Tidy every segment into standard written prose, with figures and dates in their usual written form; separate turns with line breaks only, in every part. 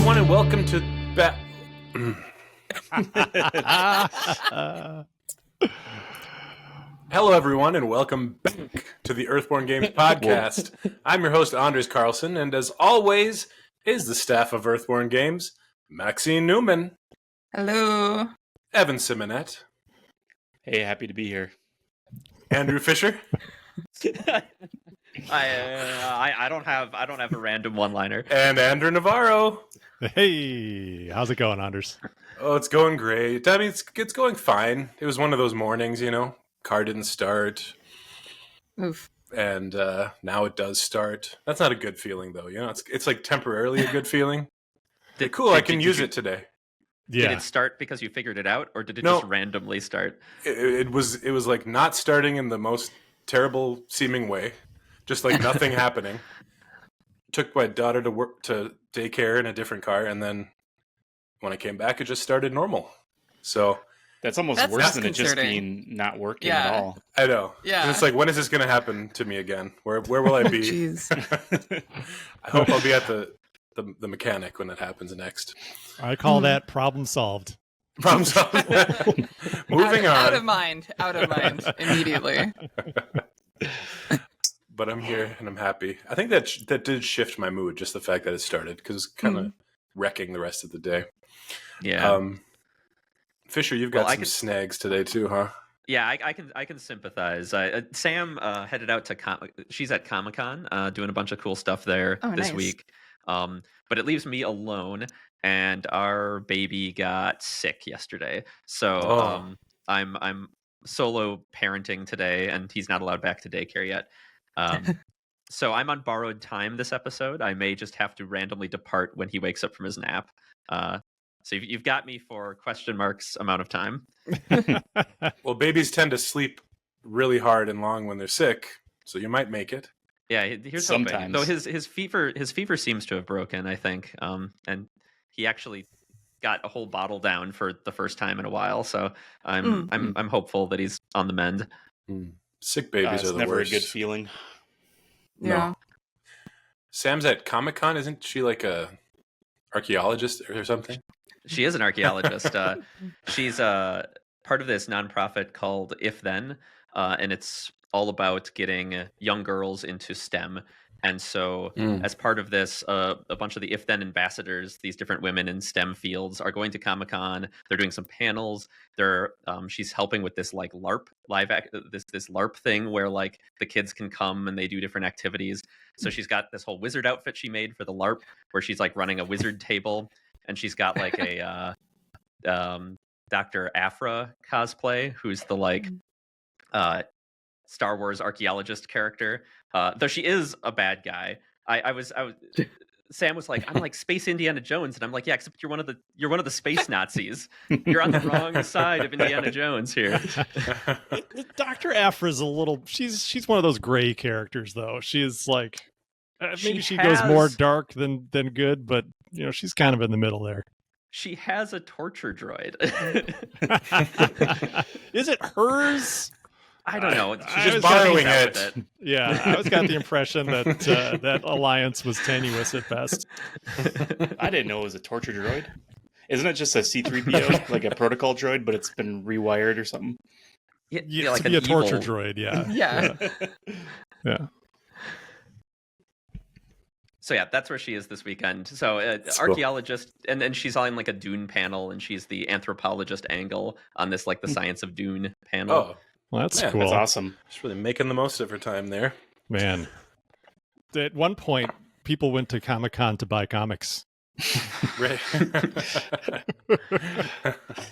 everyone, and welcome to Hello, everyone, and welcome back to the Earthborne Games podcast. I'm your host, Anders Carlson, and as always, is the staff of Earthborne Games, Maxine Newman.
Hello.
Evan Simonet.
Hey, happy to be here.
Andrew Fisher.
I don't have a random one-liner.
And Andrew Navarro.
Hey, how's it going, Anders?
Oh, it's going great. I mean, it's going fine. It was one of those mornings, car didn't start.
Oof.
And now it does start. That's not a good feeling, though. It's like temporarily a good feeling. I can use it today.
Yeah. Did it start because you figured it out, or did it just randomly start?
It was like not starting in the most terrible seeming way, just like nothing happening. Took my daughter to daycare in a different car, and then when I came back, it just started normal. So
that's almost worse than it just being not working at all.
I know.
Yeah.
And it's like, when is this going to happen to me again? Where will I be?
Jeez.
I hope I'll be at the mechanic when that happens next.
I call that problem solved.
Problem solved. Moving on.
Out of mind immediately.
But I'm here and I'm happy. I think that did shift my mood, just the fact that it started, because it's kind of wrecking the rest of the day.
Yeah.
Fisher, you've got some snags today too, huh?
Yeah, I can sympathize. Sam headed out to she's at Comic-Con doing a bunch of cool stuff there this week. But it leaves me alone, and our baby got sick yesterday. So I'm solo parenting today, and he's not allowed back to daycare yet. So I'm on borrowed time this episode. I may just have to randomly depart when he wakes up from his nap. So you've got me for question marks amount of time.
Well, babies tend to sleep really hard and long when they're sick, so you might make it.
Yeah, here's hoping. Though his fever seems to have broken, I think, and he actually got a whole bottle down for the first time in a while. So I'm hopeful that he's on the mend.
Sick babies are the
never
worst.
A good feeling.
Yeah.
No. Sam's at Comic-Con. Isn't she like a archaeologist or something?
She is an archaeologist. She's part of this nonprofit called If Then, and it's all about getting young girls into STEM. And so as part of this, a bunch of the If Then ambassadors, these different women in STEM fields, are going to Comic-Con. They're doing some panels. She's helping with this like LARP this LARP thing where like the kids can come and they do different activities. So she's got this whole wizard outfit she made for the LARP where she's like running a wizard table, and she's got like a Dr. Aphra cosplay, who's the like Star Wars archaeologist character. Though she is a bad guy. I was Sam was like, I'm like Space Indiana Jones, and I'm like, yeah, except you're one of the space Nazis. You're on the wrong side of Indiana Jones here.
Dr. Aphra's a little. She's one of those gray characters, though. She is like maybe she goes more dark than good, but she's kind of in the middle there.
She has a torture droid.
Is it hers?
I don't know.
She's just borrowing it.
Yeah, I always got the impression that that alliance was tenuous at best.
I didn't know it was a torture droid. Isn't it just a C-3PO, like a protocol droid, but it's been rewired or something?
Yeah, like to be a torture droid. Yeah.
Yeah.
So yeah, that's where she is this weekend. So archaeologist, and then she's on like a Dune panel, and she's the anthropologist angle on this like the Science of Dune panel.
Oh.
Well, that's
cool.
That's awesome.
She's really making the most of her time there.
Man. At one point, people went to Comic-Con to buy comics.
Right.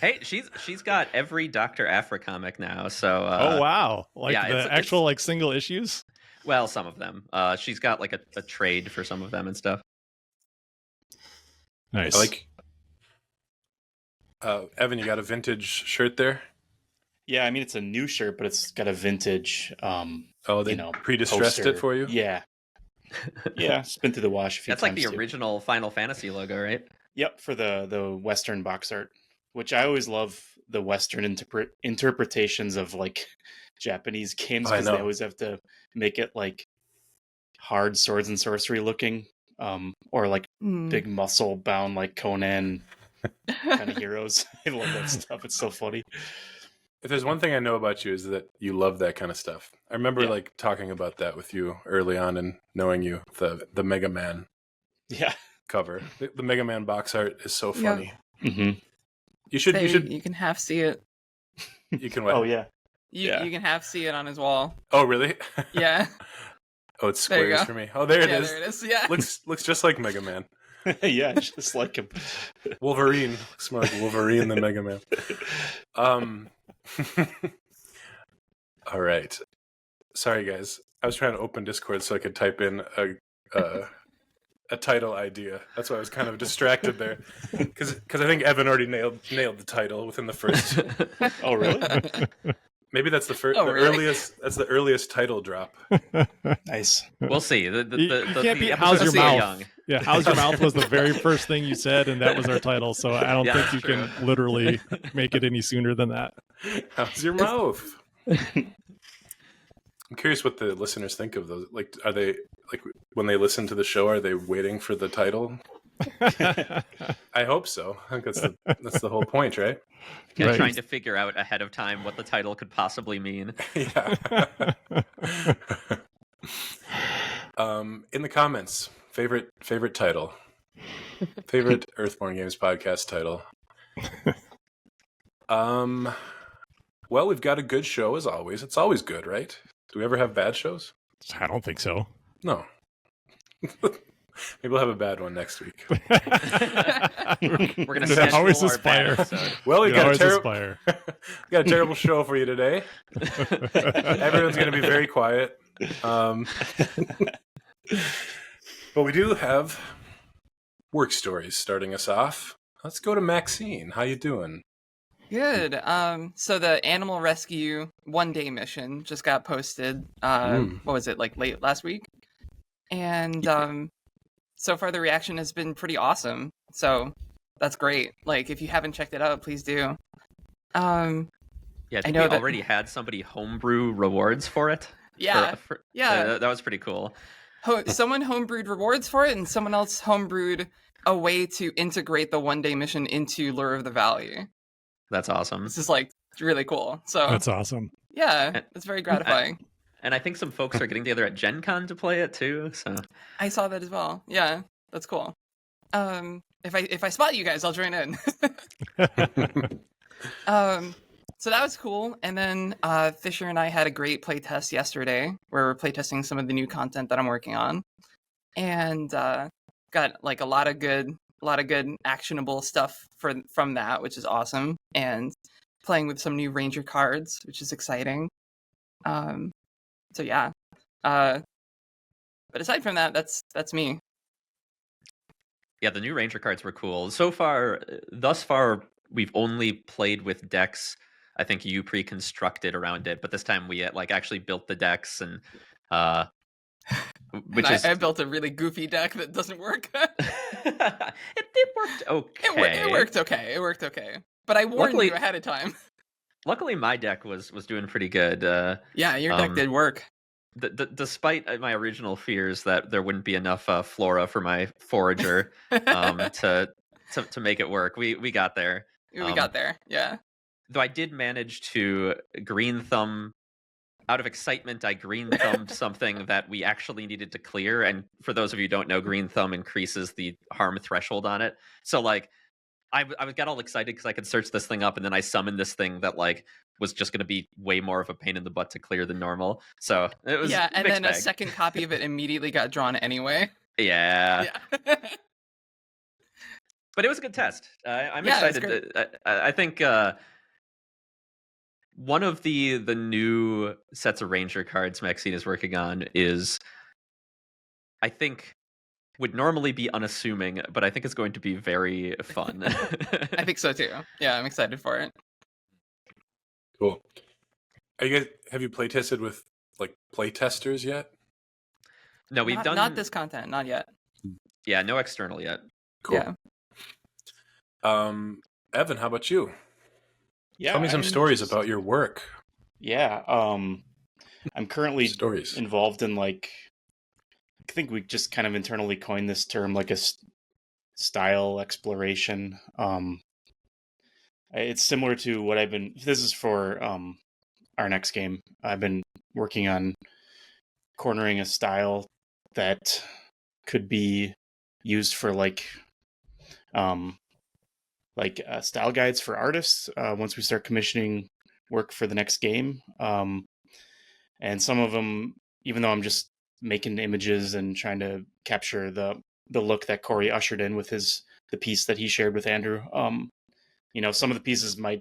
Hey, she's got every Dr. Aphra comic now. So
oh wow. Like
yeah,
the actual like single issues?
Well, some of them. She's got like a trade for some of them and stuff.
Nice.
Evan, you got a vintage shirt there?
Yeah, I mean it's a new shirt, but it's got a vintage.
They pre-distressed
poster.
it for you?
Yeah, yeah. It's been through the wash a few
That's
times.
like the original Final Fantasy logo, right?
Yep, for the Western box art, which I always love the Western interpretations of like Japanese games because they always have to make it like hard swords and sorcery looking, or like big muscle bound like Conan kind of heroes. I love that stuff. It's so funny.
If there's one thing I know about you is that you love that kind of stuff. I remember like talking about that with you early on and knowing you, the Mega Man cover. The Mega Man box art is so funny.
Yeah.
Mm-hmm.
You should
You can half see it.
You can what?
Oh yeah.
You can half see it on his wall.
Oh really?
Yeah.
Oh, it's squares for me. Oh, there it is.
There it is. Yeah.
Looks just like Mega Man.
Yeah, just like him.
Wolverine. Looks more like Wolverine than Mega Man. All right. Sorry, guys. I was trying to open Discord so I could type in a title idea. That's why I was kind of distracted there, because I think Evan already nailed the title within the first.
Oh, really?
Maybe that's the first,
really?
earliest. That's the earliest title drop.
Nice.
We'll see.
You can't be how's your mouth? Yeah, how's your mouth was the very first thing you said, and that was our title. So I don't think you can literally make it any sooner than that.
How's your mouth? I'm curious what the listeners think of those. Like, are they like when they listen to the show? Are they waiting for the title? I hope so. I think that's the whole point, right?
Yeah, trying to figure out ahead of time what the title could possibly mean.
Yeah. In the comments, favorite title, favorite Earthborne Games podcast title. Well, we've got a good show as always. It's always good, right? Do we ever have bad shows?
I don't think so.
No. Maybe we'll have a bad one next week.
We're gonna schedule
always
our
aspire.
bad episode.
Well, we got
aspire.
a terrible show for you today. Everyone's going to be very quiet. But we do have work stories starting us off. Let's go to Maxine. How you doing?
Good. So the animal rescue 1-day mission just got posted. What was it, like late last week? And so far the reaction has been pretty awesome. So that's great. Like, if you haven't checked it out, please do.
Yeah, I think we already had somebody homebrew rewards for it.
Yeah.
That was pretty cool.
Someone homebrewed rewards for it, and someone else homebrewed a way to integrate the 1-day mission into Lure of the Valley.
That's awesome.
This is like really cool. So
that's awesome.
Yeah, it's very gratifying.
And I think some folks are getting together at Gen Con to play it too. So
I saw that as well. Yeah, that's cool. If I spot you guys, I'll join in. So that was cool. And then Fisher and I had a great play test yesterday where we're playtesting some of the new content that I'm working on, and got like a lot of good actionable stuff from that, which is awesome. And playing with some new Ranger cards, which is exciting. So yeah. But aside from that, that's me.
Yeah, the new Ranger cards were cool. Thus far, we've only played with decks. I think you pre-constructed around it, but this time we actually built the decks, and I
built a really goofy deck that doesn't work.
it worked okay.
It worked okay. But I warned you ahead of time.
Luckily, my deck was doing pretty good.
Yeah, your deck did work.
Despite my original fears that there wouldn't be enough flora for my forager to make it work, we got there.
We got there, yeah.
Though I did manage to green thumb. Out of excitement, I green thumbed something that we actually needed to clear. And for those of you who don't know, green thumb increases the harm threshold on it. So I got all excited because I could search this thing up, and then I summoned this thing that was just going to be way more of a pain in the butt to clear than normal. So it was
and then a second copy of it immediately got drawn anyway.
Yeah. But it was a good test. I'm excited. I think one of the new sets of Ranger cards Maxine is working on is, I think, would normally be unassuming, but I think it's going to be very fun.
I think so too. Yeah, I'm excited for it.
Cool. Have you playtested with playtesters yet?
No, we've done
not this content, not yet.
Yeah, no external yet.
Cool. Yeah. Evan, how about you?
Yeah,
tell me some stories about your work.
Yeah, I'm currently involved in I think we just kind of internally coined this term, style exploration. It's similar to what this is for our next game. I've been working on cornering a style that could be used for style guides for artists once we start commissioning work for the next game. And some of them, even though I'm just making images and trying to capture the look that Corey ushered in with the piece that he shared with Andrew, some of the pieces might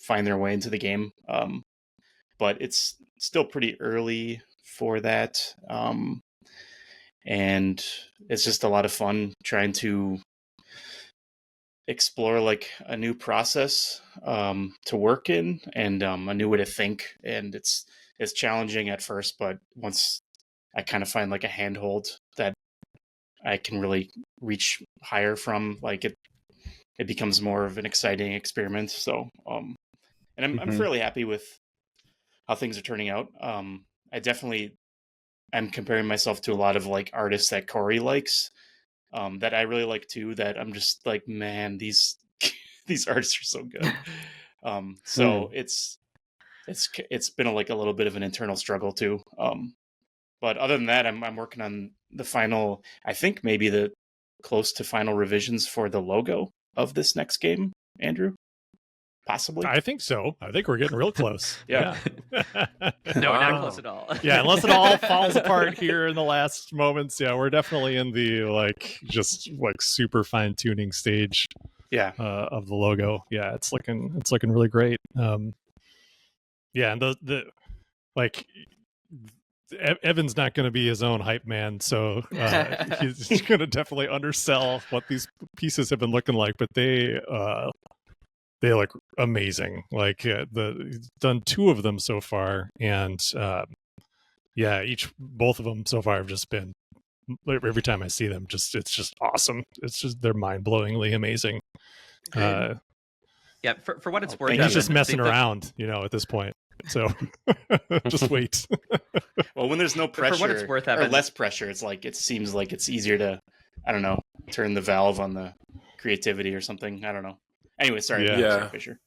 find their way into the game, but it's still pretty early for that. And it's just a lot of fun trying to explore a new process to work in, and a new way to think. And it's challenging at first, but once I kind of find a handhold that I can really reach higher from, it becomes more of an exciting experiment. So and I'm fairly happy with how things are turning out. I definitely am comparing myself to a lot of artists that Corey likes, that I really like too, that I'm just man, these these artists are so good. So it's been a little bit of an internal struggle too. But other than that, I'm working on the final, I think maybe the close to final revisions for the logo of this next game, Andrew. Possibly.
I think so. I think we're getting real close.
Yeah.
No, not close at all.
Yeah, unless it all falls apart here in the last moments. Yeah, we're definitely in the just super fine tuning stage.
Yeah.
Of the logo. Yeah, it's looking really great. Yeah, and the Evan's not going to be his own hype man, so he's going to definitely undersell what these pieces have been looking like, but they look amazing. He's done 2 of them so far, and both of them so far have just been, every time I see them, it's just awesome. They're mind-blowingly amazing.
Yeah, for what it's worth,
he's just messing around, at this point. So just wait.
Well, when there's no pressure,
for what it's worth,
or less pressure, it's it seems like it's easier to, I don't know, turn the valve on the creativity or something. I don't know. Anyway, sorry. Sorry, Fisher.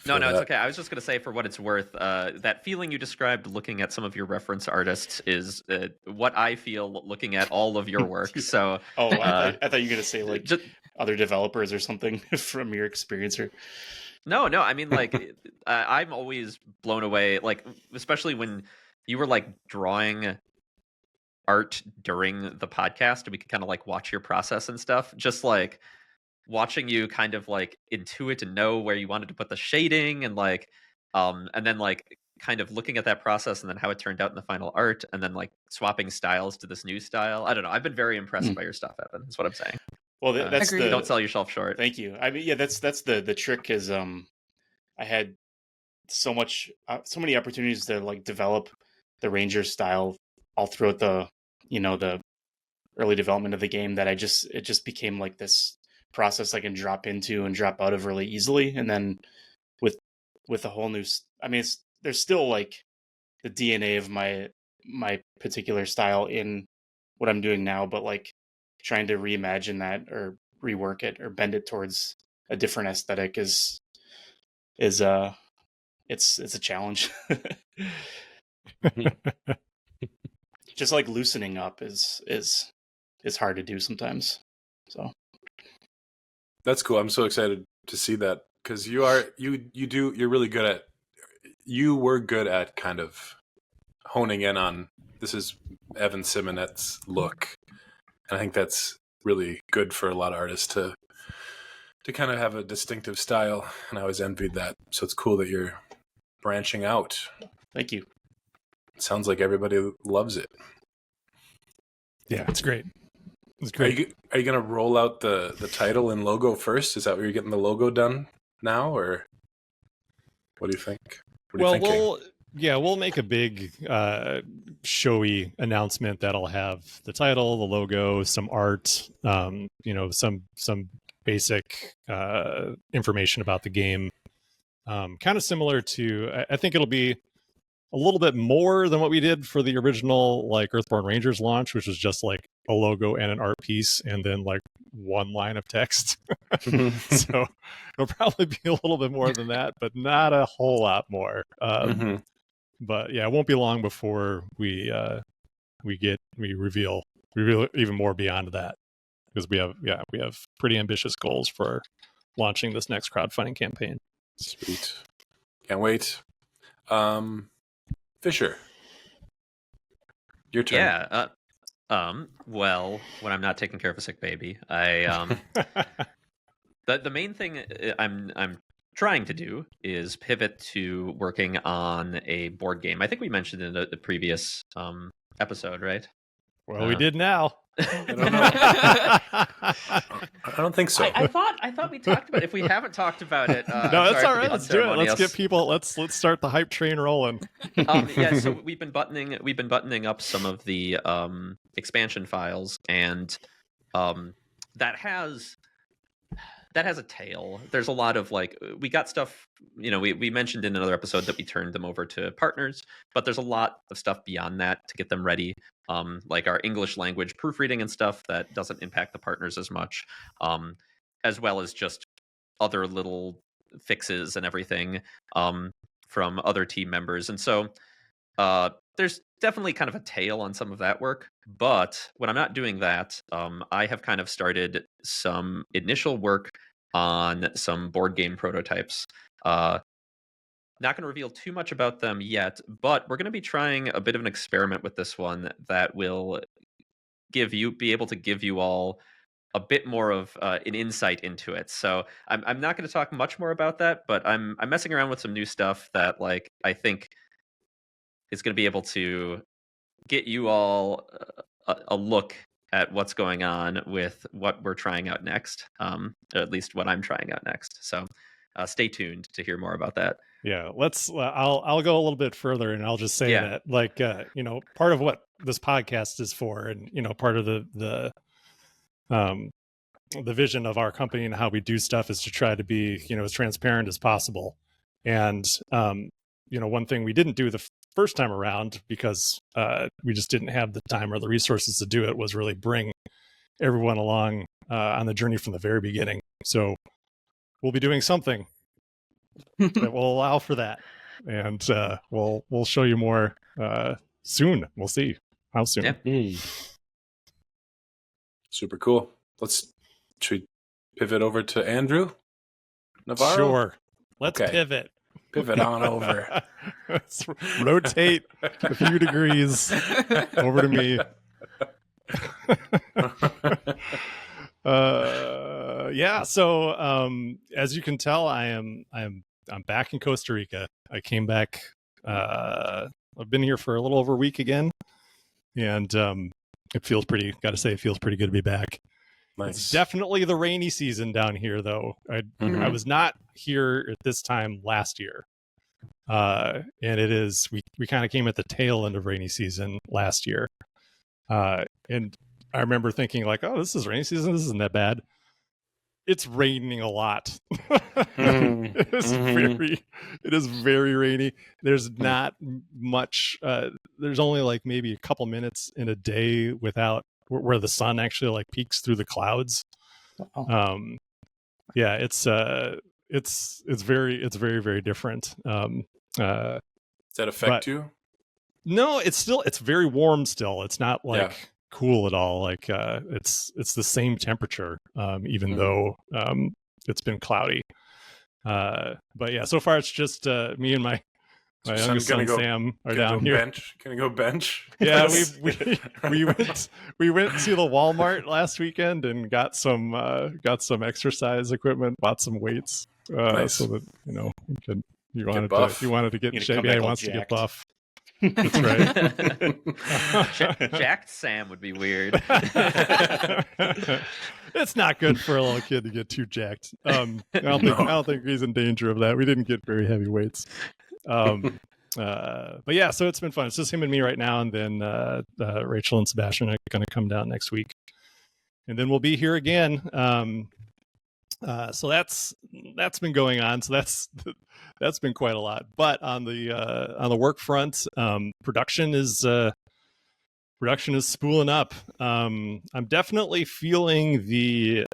No, it's okay. I was just going to say, for what it's worth, that feeling you described looking at some of your reference artists is what I feel looking at all of your work. So,
I thought you were going to say just other developers or something from your experience. Or
no. I mean, I'm always blown away, especially when you were drawing art during the podcast, and we could kind of watch your process and stuff. Just watching you kind of intuit and know where you wanted to put the shading, and and then kind of looking at that process and then how it turned out in the final art, and then swapping styles to this new style. I don't know. I've been very impressed by your stuff, Evan. That's what I'm saying.
Well, that's
don't sell yourself short.
Thank you. I mean, yeah, that's the trick is I had so many opportunities to develop the Ranger style all throughout the the early development of the game, that it just became this process I can drop into and drop out of really easily. And then with a whole new, I mean, there's still the DNA of my particular style in what I'm doing now, but trying to reimagine that or rework it or bend it towards a different aesthetic is it's a challenge. Just loosening up is hard to do sometimes. So
that's cool. I'm so excited to see that, because you were good at kind of honing in on, this is Evan Simonette's look. And I think that's really good for a lot of artists to kind of have a distinctive style, and I always envied that. So it's cool that you're branching out.
Thank you.
It sounds like everybody loves it.
Yeah, it's great. It's great.
Are you going to roll out the title and logo first? Is that where you're getting the logo done now, or what do you think?
We'll make a big showy announcement that'll have the title, the logo, some art, some basic information about the game. Kind of similar to, I think it'll be a little bit more than what we did for the original like Earthborne Rangers launch, which was just like a logo and an art piece and then like one line of text. So it'll probably be a little bit more than that, but not a whole lot more. But yeah, it won't be long before we reveal even more beyond that, because we have pretty ambitious goals for launching this next crowdfunding campaign.
Sweet. Can't wait. Fisher, your turn.
Yeah. Well, when I'm not taking care of a sick baby, I the main thing I'm trying to do is pivot to working on a board game. I think we mentioned in the previous episode, right?
Well, we did now.
I don't know. I don't think so.
I thought we talked about it. If we haven't talked about it,
no, that's all right. Let's do it. Let's get people. Let's start the hype train rolling.
Yeah, so we've been buttoning up some of the expansion files, and that has a tail. There's a lot of like, we got stuff, we mentioned in another episode that we turned them over to partners, but there's a lot of stuff beyond that to get them ready. Like our English language proofreading and stuff that doesn't impact the partners as much, as well as just other little fixes and everything from other team members. And so there's definitely kind of a tail on some of that work. But when I'm not doing that, I have kind of started some initial work on some board game prototypes. Not going to reveal too much about them yet, but we're going to be trying a bit of an experiment with this one that will be able to give you all a bit more of an insight into it. So I'm not going to talk much more about that, but I'm messing around with some new stuff that like I think is going to be able to get you all a look at what's going on with what we're trying out next, or at least what I'm trying out next. So stay tuned to hear more about that.
Yeah, let's. I'll go a little bit further, and I'll just say that, like, part of what this podcast is for, and part of the vision of our company and how we do stuff is to try to be, as transparent as possible. And one thing we didn't do the first time around, because we just didn't have the time or the resources to do it, was really bring everyone along on the journey from the very beginning. So we'll be doing something that will allow for that, and we'll show you more soon. We'll see how soon.
Yeah.
Super cool. Should we pivot over to Andrew Navarro?
Sure. Let's pivot
on over.
Let's rotate a few degrees over to me. So as you can tell, I'm back in Costa Rica. I came back. I've been here for a little over a week again, and it feels pretty good to be back.
Nice.
It's definitely the rainy season down here, though. I was not here at this time last year, and it is. We kind of came at the tail end of rainy season last year, and I remember thinking like, "Oh, this is rainy season. This isn't that bad." It's raining a lot. It is very rainy. There's not much. There's only like maybe a couple minutes in a day where the sun actually like peeks through the clouds. It's very very different.
Does that affect you?
No, it's very warm still. It's not like cool at all. Like it's the same temperature, even though it's been cloudy. But yeah, so far it's just me and my youngest son Sam are down here.
Can I go bench?
Yeah, we went to the Walmart last weekend and got some exercise equipment, bought some weights,
nice.
so that you wanted to get in shape. Yeah, he wants to get buff. That's right.
Jacked Sam would be weird.
It's not good for a little kid to get too jacked. I don't think he's in danger of that. We didn't get very heavy weights. But yeah, so it's been fun. It's just him and me right now, and then Rachel and Sebastian are going to come down next week, and then we'll be here again So that's been going on. So that's been quite a lot. But on the work front, production is spooling up. I'm definitely feeling the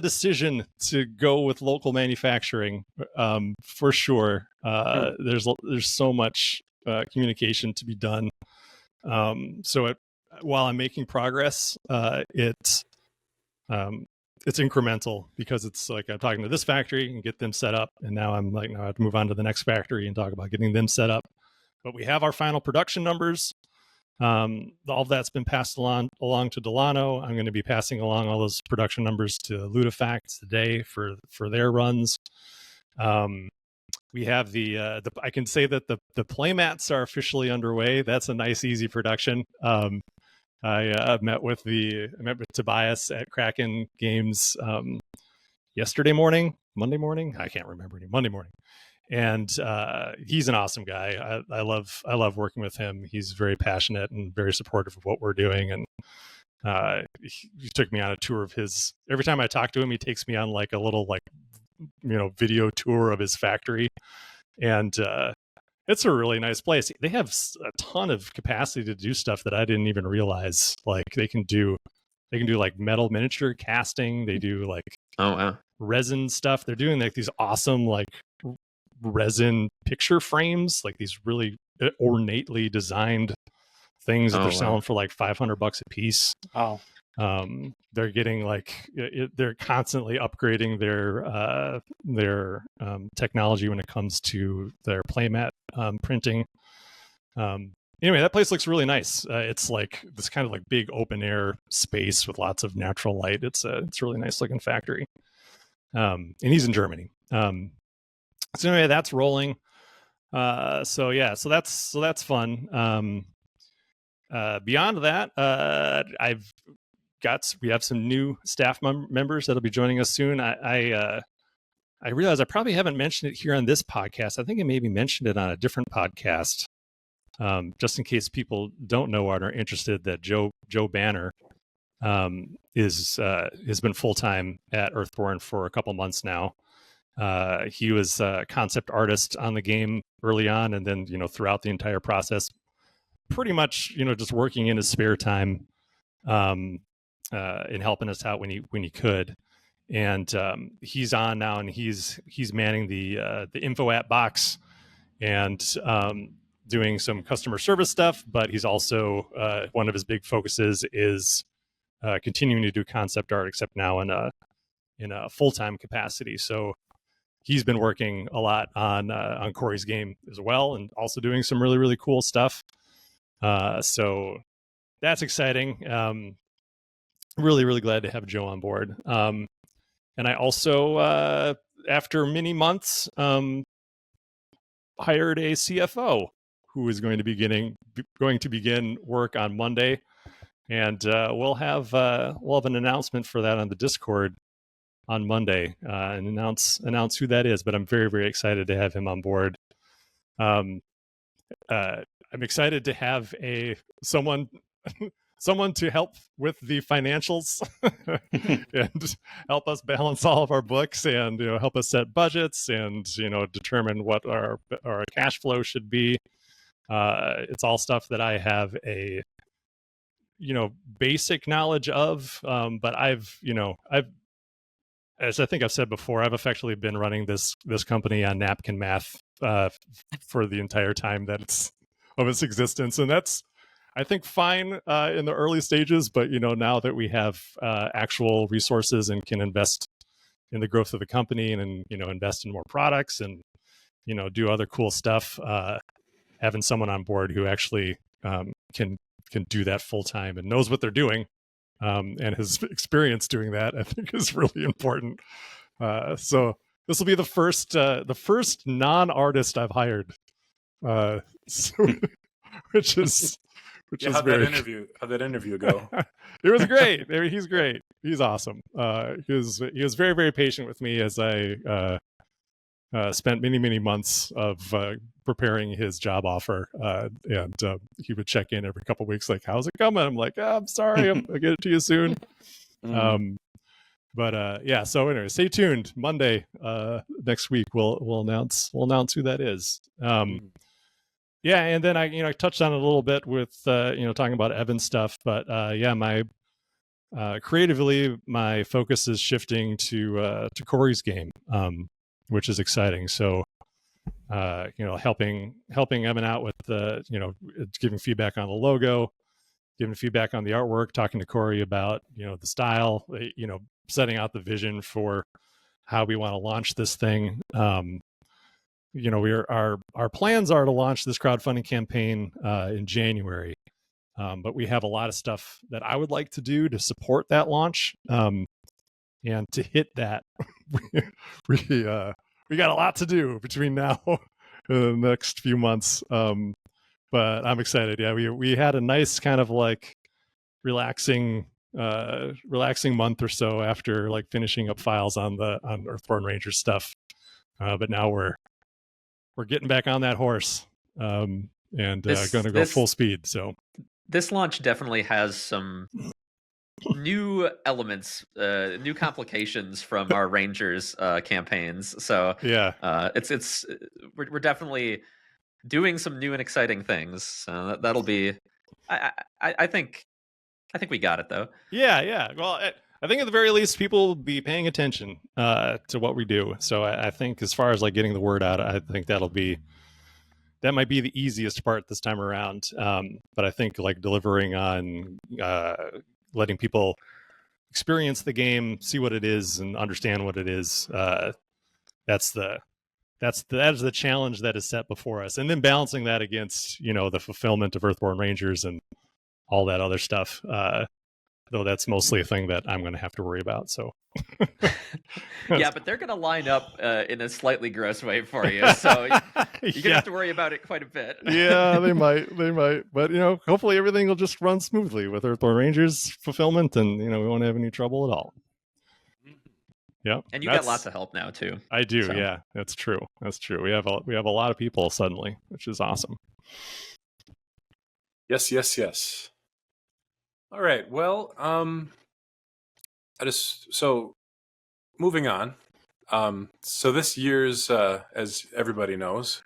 decision to go with local manufacturing, for sure. There's so much communication to be done. While I'm making progress, it's incremental, because it's like I'm talking to this factory and get them set up, and now now I have to move on to the next factory and talk about getting them set up. But we have our final production numbers. All of that's been passed along to Delano. I'm going to be passing along all those production numbers to Ludifact today for their runs. We have I can say that the playmats are officially underway. That's a nice, easy production. I met with Tobias at Kraken Games Monday morning. I can't remember any Monday morning. And he's an awesome guy. I love working with him. He's very passionate and very supportive of what we're doing. And he took me on a tour of his. Every time I talk to him, he takes me on like a little video tour of his factory, and it's a really nice place. They have a ton of capacity to do stuff that I didn't even realize. Like they can do like metal miniature casting. They do like resin stuff. They're doing like these awesome like resin picture frames, like these really ornately designed things that they're selling for like $500 a piece.
Wow.
They're getting they're constantly upgrading their technology when it comes to their playmat printing. Anyway, that place looks really nice. It's like this kind of like big open air space with lots of natural light. It's a really nice looking factory. And he's in Germany. So anyway, that's rolling. So that's fun. Beyond that, we have some new staff members that'll be joining us soon. I realize I probably haven't mentioned it here on this podcast. I think I maybe mentioned it on a different podcast, just in case people don't know or are interested. That Joe Banner has been full time at Earthborne for a couple months now. He was a concept artist on the game early on, and then throughout the entire process, pretty much just working in his spare time, and helping us out when he could. And he's on now, and he's manning the info app box and doing some customer service stuff. But he's also one of his big focuses is continuing to do concept art, except now in a full-time capacity. So he's been working a lot on Corey's game as well, and also doing some really, really cool stuff. So that's exciting. Really, really glad to have Joe on board. And I also, after many months, hired a CFO who is going to begin work on Monday, and we'll have an announcement for that on the Discord on Monday, and announce who that is. But I'm very, very excited to have him on board. I'm excited to have someone to help with the financials and help us balance all of our books, and help us set budgets, and determine what our cash flow should be. It's all stuff that I have a basic knowledge of, but I've as I think I've said before, I've effectively been running this company on napkin math for the entire time of its existence, and that's, I think, fine in the early stages. But now that we have actual resources and can invest in the growth of the company, and invest in more products, and do other cool stuff, having someone on board who actually can do that full time and knows what they're doing, and has experience doing that, I think is really important. So this will be the first non-artist I've hired, which is
how'd that interview go?
It was great. He's great. He's awesome. He was very, very patient with me as I spent many, many months of preparing his job offer, and he would check in every couple of weeks, like, "How's it coming?" I'm like, "I'm sorry, I'll get it to you soon." But yeah, so anyway, stay tuned. Monday next week we'll announce who that is. Yeah, and then I touched on it a little bit with talking about Evan stuff, but yeah, my creatively my focus is shifting to Corey's game, which is exciting. So helping Evan out with giving feedback on the logo, giving feedback on the artwork, talking to Corey about the style, setting out the vision for how we want to launch this thing. Our plans are to launch this crowdfunding campaign in January, but we have a lot of stuff that I would like to do to support that launch, and to hit that, we got a lot to do between now and the next few months. But I'm excited. Yeah, we had a nice kind of like relaxing month or so after like finishing up files on Earthborne Rangers stuff, but now we're getting back on that horse, and going to go full speed. So
this launch definitely has some new elements, new complications from our Rangers campaigns. So
yeah,
we're definitely doing some new and exciting things. So that'll be. I think we got it though.
Yeah. Well, I think at the very least, people will be paying attention to what we do. So I think as far as like getting the word out, I think that might be the easiest part this time around. But I think like delivering on letting people experience the game, see what it is, and understand what it is. That is the challenge that is set before us, and then balancing that against the fulfillment of Earthborne Rangers and all that other stuff. Though that's mostly a thing that I'm going to have to worry about. So,
yeah, but they're going to line up in a slightly gross way for you, so you're going to have to worry about it quite a bit.
Yeah, they might, but hopefully everything will just run smoothly with Earthborne Rangers fulfillment, and we won't have any trouble at all. Yeah,
and you got lots of help now too.
I do. So. Yeah, that's true. We have a lot of people suddenly, which is awesome.
Yes. All right. Well, so moving on. So this year's, as everybody knows,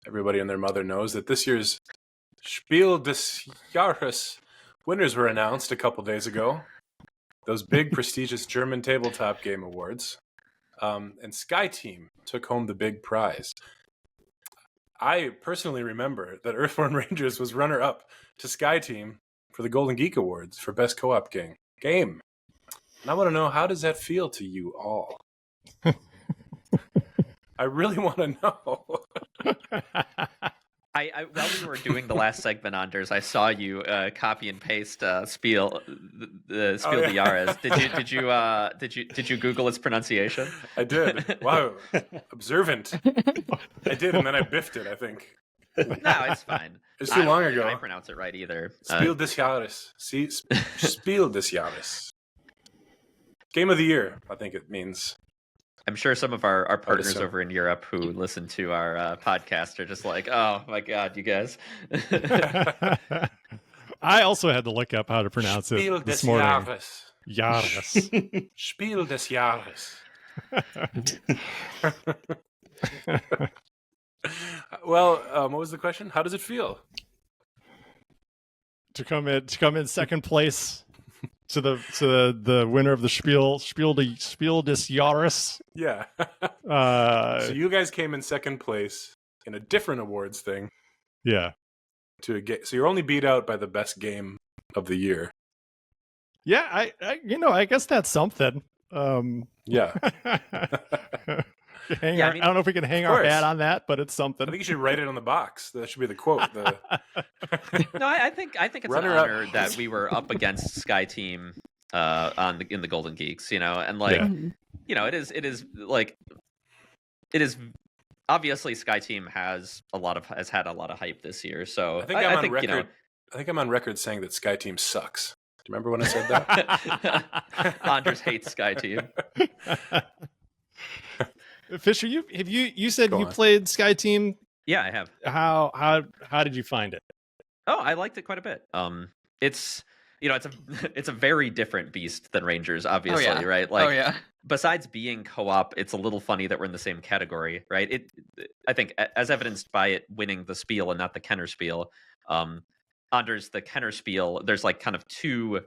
everybody and their mother knows that this year's Spiel des Jahres winners were announced a couple days ago. Those big, prestigious German tabletop game awards. And Sky Team took home the big prize. I personally remember that Earthborne Rangers was runner-up to Sky Team for the Golden Geek Awards for Best Co-op Game. And I want to know, how does that feel to you all? I really want to know.
While we were doing the last segment, Anders, I saw you copy and paste Spiel des Jahres. Did you Google its pronunciation?
I did. Wow, observant. I did, and then I biffed it, I think.
No, it's fine.
It's too long ago.
I pronounce it right either.
Spiel des Jahres. See, Spiel des Jahres. Game of the year, I think it means.
I'm sure some of our partners over in Europe who listen to our podcast are just like, oh my God, you guys.
I also had to look up how to pronounce it this morning. Jahres.
Spiel des Jahres. Well, what was the question? How does it feel
to come in second place to the winner of the Spiel des Jahres?
Yeah. So you guys came in second place in a different awards thing.
Yeah.
So you're only beat out by the best game of the year.
Yeah, I guess that's something.
Yeah.
I don't know if we can hang our hat on that, but it's something.
I think you should write it on the box. That should be the quote.
No, I think it's an honor that we were up against Sky Team in the Golden Geeks, and like, it is obviously Sky Team has had a lot of hype this year. So
I think I'm on record saying that Sky Team sucks. Do you remember when I said that?
Anders hates Sky Team.
Fisher, you said you played Sky Team?
Yeah, I have.
How did you find it?
Oh, I liked it quite a bit. It's it's a very different beast than Rangers, obviously,
yeah.
right? Like,
Oh yeah.
besides being co-op, it's a little funny that we're in the same category, right? I think, as evidenced by it winning the Spiel and not the Kenner Spiel. Anders, the Kenner Spiel, there's like kind of two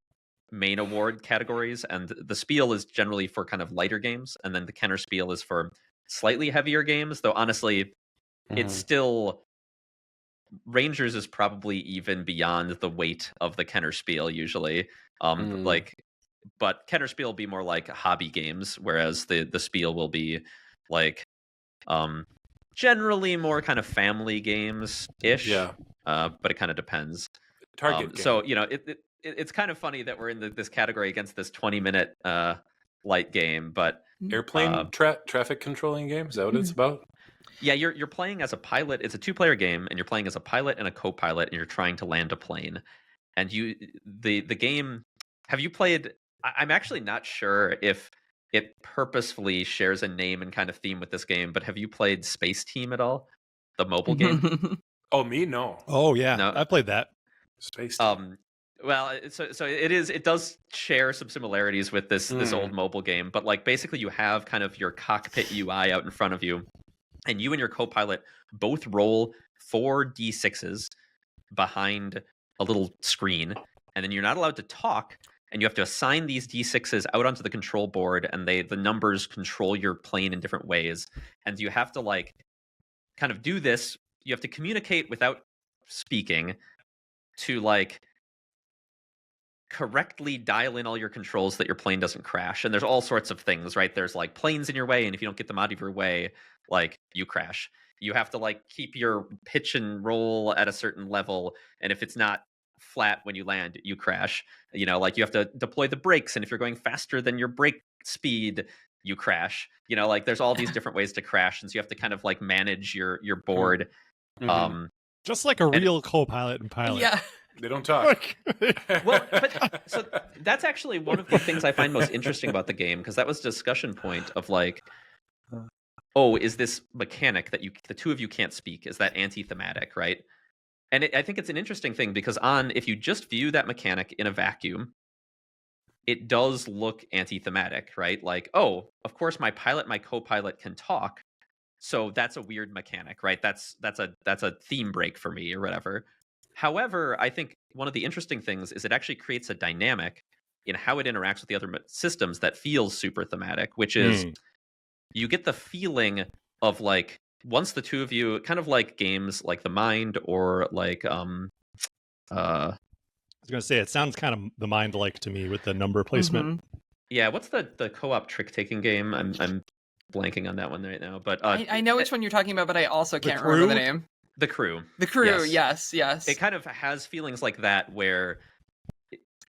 main award categories, and the Spiel is generally for kind of lighter games, and then the Kenner Spiel is for slightly heavier games. Though honestly, it's still Rangers is probably even beyond the weight of the Kenner Spiel usually. But Kenner Spiel will be more like hobby games, whereas the Spiel will be like generally more kind of family games ish.
Yeah.
But it kind of depends.
Target game.
So it's kind of funny that we're in this category against this 20-minute light game, but
Airplane traffic controlling game, is that what it's about?
yeah, you're playing as a pilot. It's a 2-player game, and you're playing as a pilot and a co-pilot, and you're trying to land a plane. And the game. Have you played? I'm actually not sure if it purposefully shares a name and kind of theme with this game, but have you played Space Team at all? The mobile game?
Oh, me? No.
Oh yeah,
No.
I played that.
Space.
Well, so it does share some similarities with this old mobile game, but like basically you have kind of your cockpit UI out in front of you, and you and your co-pilot both roll 4 d6s behind a little screen, and then you're not allowed to talk, and you have to assign these d6s out onto the control board, and the numbers control your plane in different ways, and you have to like kind of do this. You have to communicate without speaking to like correctly dial in all your controls that your plane doesn't crash. And there's all sorts of things, right? There's like planes in your way, and if you don't get them out of your way, like you crash. You have to like keep your pitch and roll at a certain level, and if it's not flat when you land, you crash. Like you have to deploy the brakes, and if you're going faster than your brake speed, you crash. Like there's all these different ways to crash, and so you have to kind of like manage your board.
Just like a real co-pilot and pilot.
Yeah.
They don't talk.
Well, but so that's actually one of the things I find most interesting about the game, because that was a discussion point of like, oh, is this mechanic that the two of you can't speak, is that anti-thematic, right? And I think it's an interesting thing, because if you just view that mechanic in a vacuum, it does look anti-thematic, right? Like, oh, of course my co-pilot can talk, so that's a weird mechanic, right? That's a theme break for me or whatever. However, I think one of the interesting things is it actually creates a dynamic in how it interacts with the other systems that feels super thematic, which is you get the feeling of like, once the two of you, kind of like games like The Mind or like
I was gonna say, it sounds kind of The Mind like to me with the number placement.
Yeah, what's the co-op trick-taking game? I'm blanking on that one right now, but
I know which one you're talking about, but I also can't remember the name.
The Crew.
The Crew, yes.
It kind of has feelings like that, where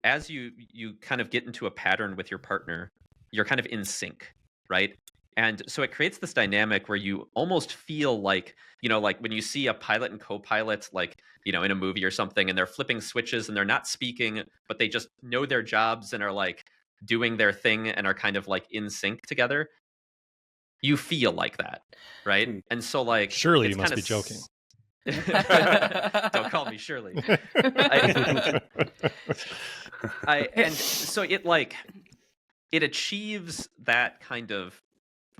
as you kind of get into a pattern with your partner, you're kind of in sync, right? And so it creates this dynamic where you almost feel like, like when you see a pilot and co-pilot, like, in a movie or something, and they're flipping switches and they're not speaking, but they just know their jobs and are like doing their thing and are kind of like in sync together. You feel like that, right? And so like,
surely you must be joking.
Don't call me Shirley. And so it achieves that kind of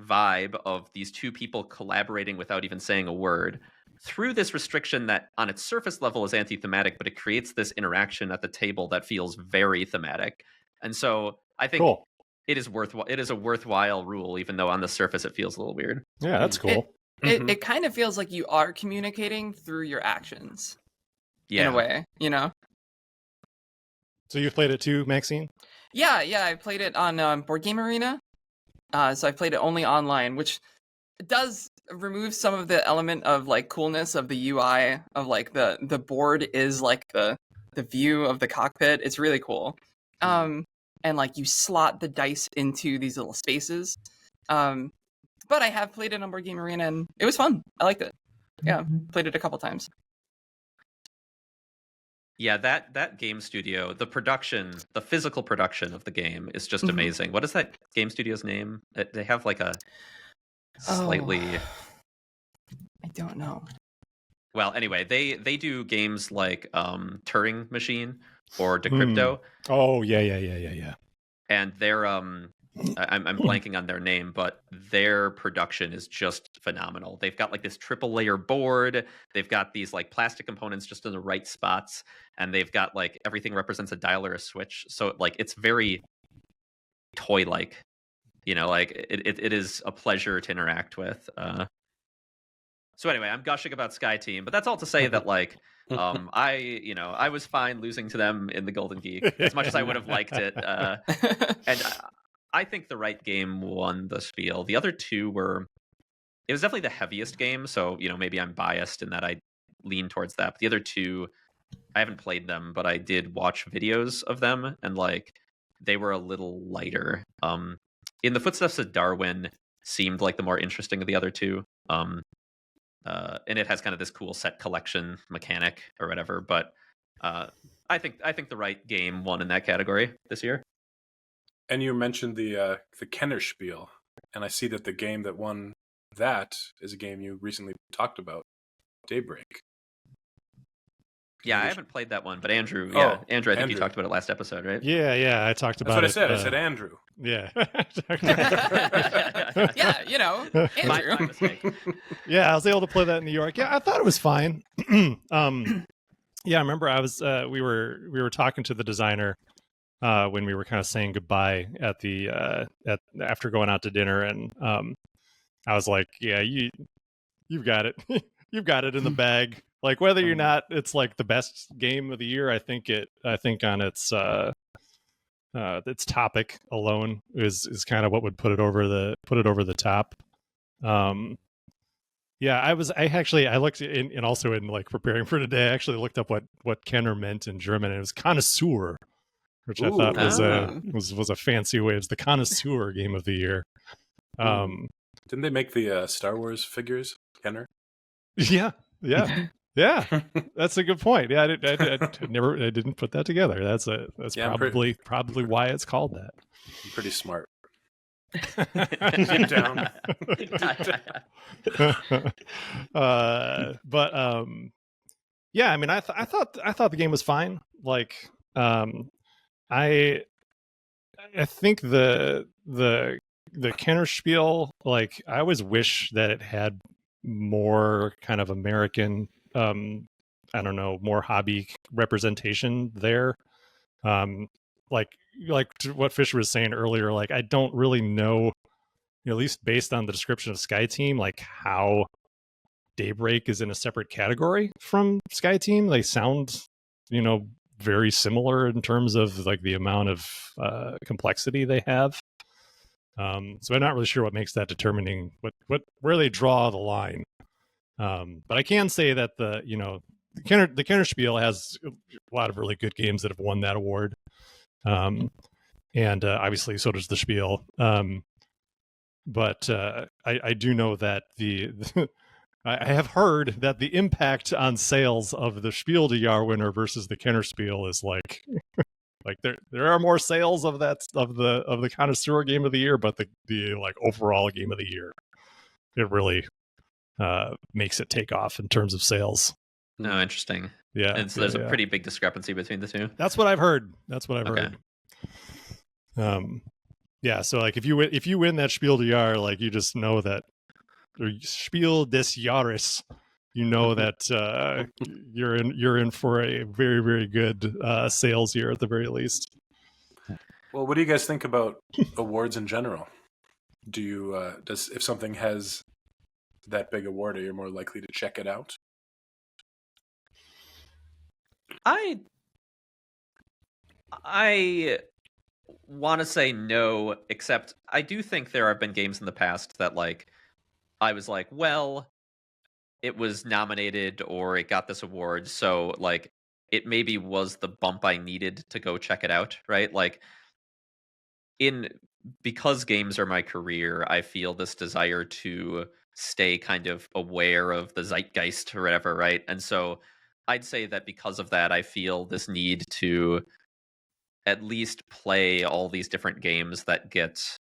vibe of these two people collaborating without even saying a word through this restriction that on its surface level is anti-thematic, but it creates this interaction at the table that feels very thematic. And so I think it is a worthwhile rule, even though on the surface it feels a little weird.
Yeah, that's cool.
It kind of feels like you are communicating through your actions.
Yeah.
In a way,
So you've played it too, Maxine?
Yeah, I played it on Board Game Arena. So I played it only online, which does remove some of the element of like coolness of the UI of like the board is like the view of the cockpit. It's really cool. And like you slot the dice into these little spaces. But I have played it on Board Game Arena, and it was fun. I liked it. Yeah, played it a couple times.
Yeah, that game studio, the physical production of the game is just amazing. What is that game studio's name? They have like a slightly...
I don't know.
Well, anyway, they do games like Turing Machine, or Decrypto.
Oh yeah.
And they're I'm blanking on their name, but their production is just phenomenal. They've got like this triple layer board. They've got these like plastic components just in the right spots, and they've got like everything represents a dial or a switch. So like it's very toy like. Like it is a pleasure to interact with. So anyway, I'm gushing about Sky Team, but that's all to say that like I was fine losing to them in the Golden Geek as much as I would have liked it. And I think the right game won the spiel. The other two it was definitely the heaviest game, so maybe I'm biased in that I lean towards that. But the other two, I haven't played them, but I did watch videos of them, and like they were a little lighter. In the Footsteps of Darwin seemed like the more interesting of the other two. And it has kind of this cool set collection mechanic or whatever. But I think the right game won in that category this year.
And you mentioned the Kenner Spiel, and I see that the game that won that is a game you recently talked about, Daybreak.
Yeah, I haven't played that one, but Andrew, Andrew, I think you talked about it last episode, right?
Yeah, I talked about it.
That's what I said. I said Andrew.
Yeah.
Yeah, Andrew.
My mistake.
Yeah, I was able to play that in New York. Yeah, I thought it was fine. Yeah, I remember I was we were talking to the designer when we were kind of saying goodbye at the after going out to dinner, and I was like, yeah, you've got it. You've got it in the bag. Like whether you're not, it's like the best game of the year. I think on its topic alone is kind of what would put it over the top. Yeah, I looked in, and also in like preparing for today, I actually looked up what Kenner meant in German, and it was connoisseur, which I thought was a fancy way. It was the connoisseur game of the year.
Didn't they make the Star Wars figures, Kenner?
Yeah. That's a good point. Yeah, I didn't put that together. That's probably why it's called that.
I'm pretty smart. Deep down.
But yeah, I mean, I thought the game was fine. Like, I think the Kenner Spiel, like, I always wish that it had more kind of American, I don't know, more hobby representation there. Like what Fisher was saying earlier, like I don't really know, at least based on the description of Sky Team, like how Daybreak is in a separate category from Sky Team. They sound, very similar in terms of like the amount of complexity they have. So I'm not really sure what makes that determining where they draw the line. But I can say that the Kenner Spiel has a lot of really good games that have won that award. And obviously so does the Spiel. But I do know that I have heard that the impact on sales of the Spiel des Jahres winner versus the Kenner Spiel is like like there are more sales of the connoisseur game of the year, but the like overall game of the year, it really makes it take off in terms of sales.
No, interesting.
Yeah,
and so there's a pretty big discrepancy between the two.
That's what I've heard. Heard. Yeah. So like if you win that Spiel des Jahres, like you just know that, or Spiel des Jahres, that you're in for a very, very good sales year at the very least.
Well, what do you guys think about awards in general? Do you if something has that big award, are you more likely to check it out?
I want to say no, except I do think there have been games in the past that like I was like, well, it was nominated or it got this award, so like it maybe was the bump I needed to go check it out, right? Like because games are my career, I feel this desire to stay kind of aware of the zeitgeist or whatever, right? And so I'd say that because of that, I feel this need to at least play all these different games that get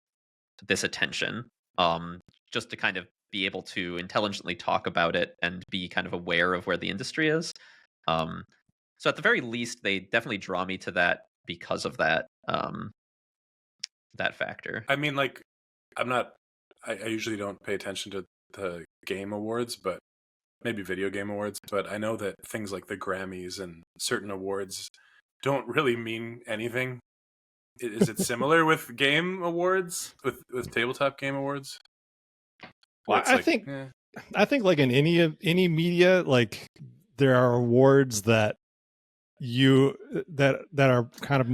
this attention, just to kind of be able to intelligently talk about it and be kind of aware of where the industry is. So at the very least, they definitely draw me to that because of that that factor.
I mean, like, I usually don't pay attention to the game awards, but maybe video game awards. But I know that things like the Grammys and certain awards don't really mean anything. Is it similar with game awards, with tabletop game awards?
Well, I think like in any media, like there are awards that that are kind of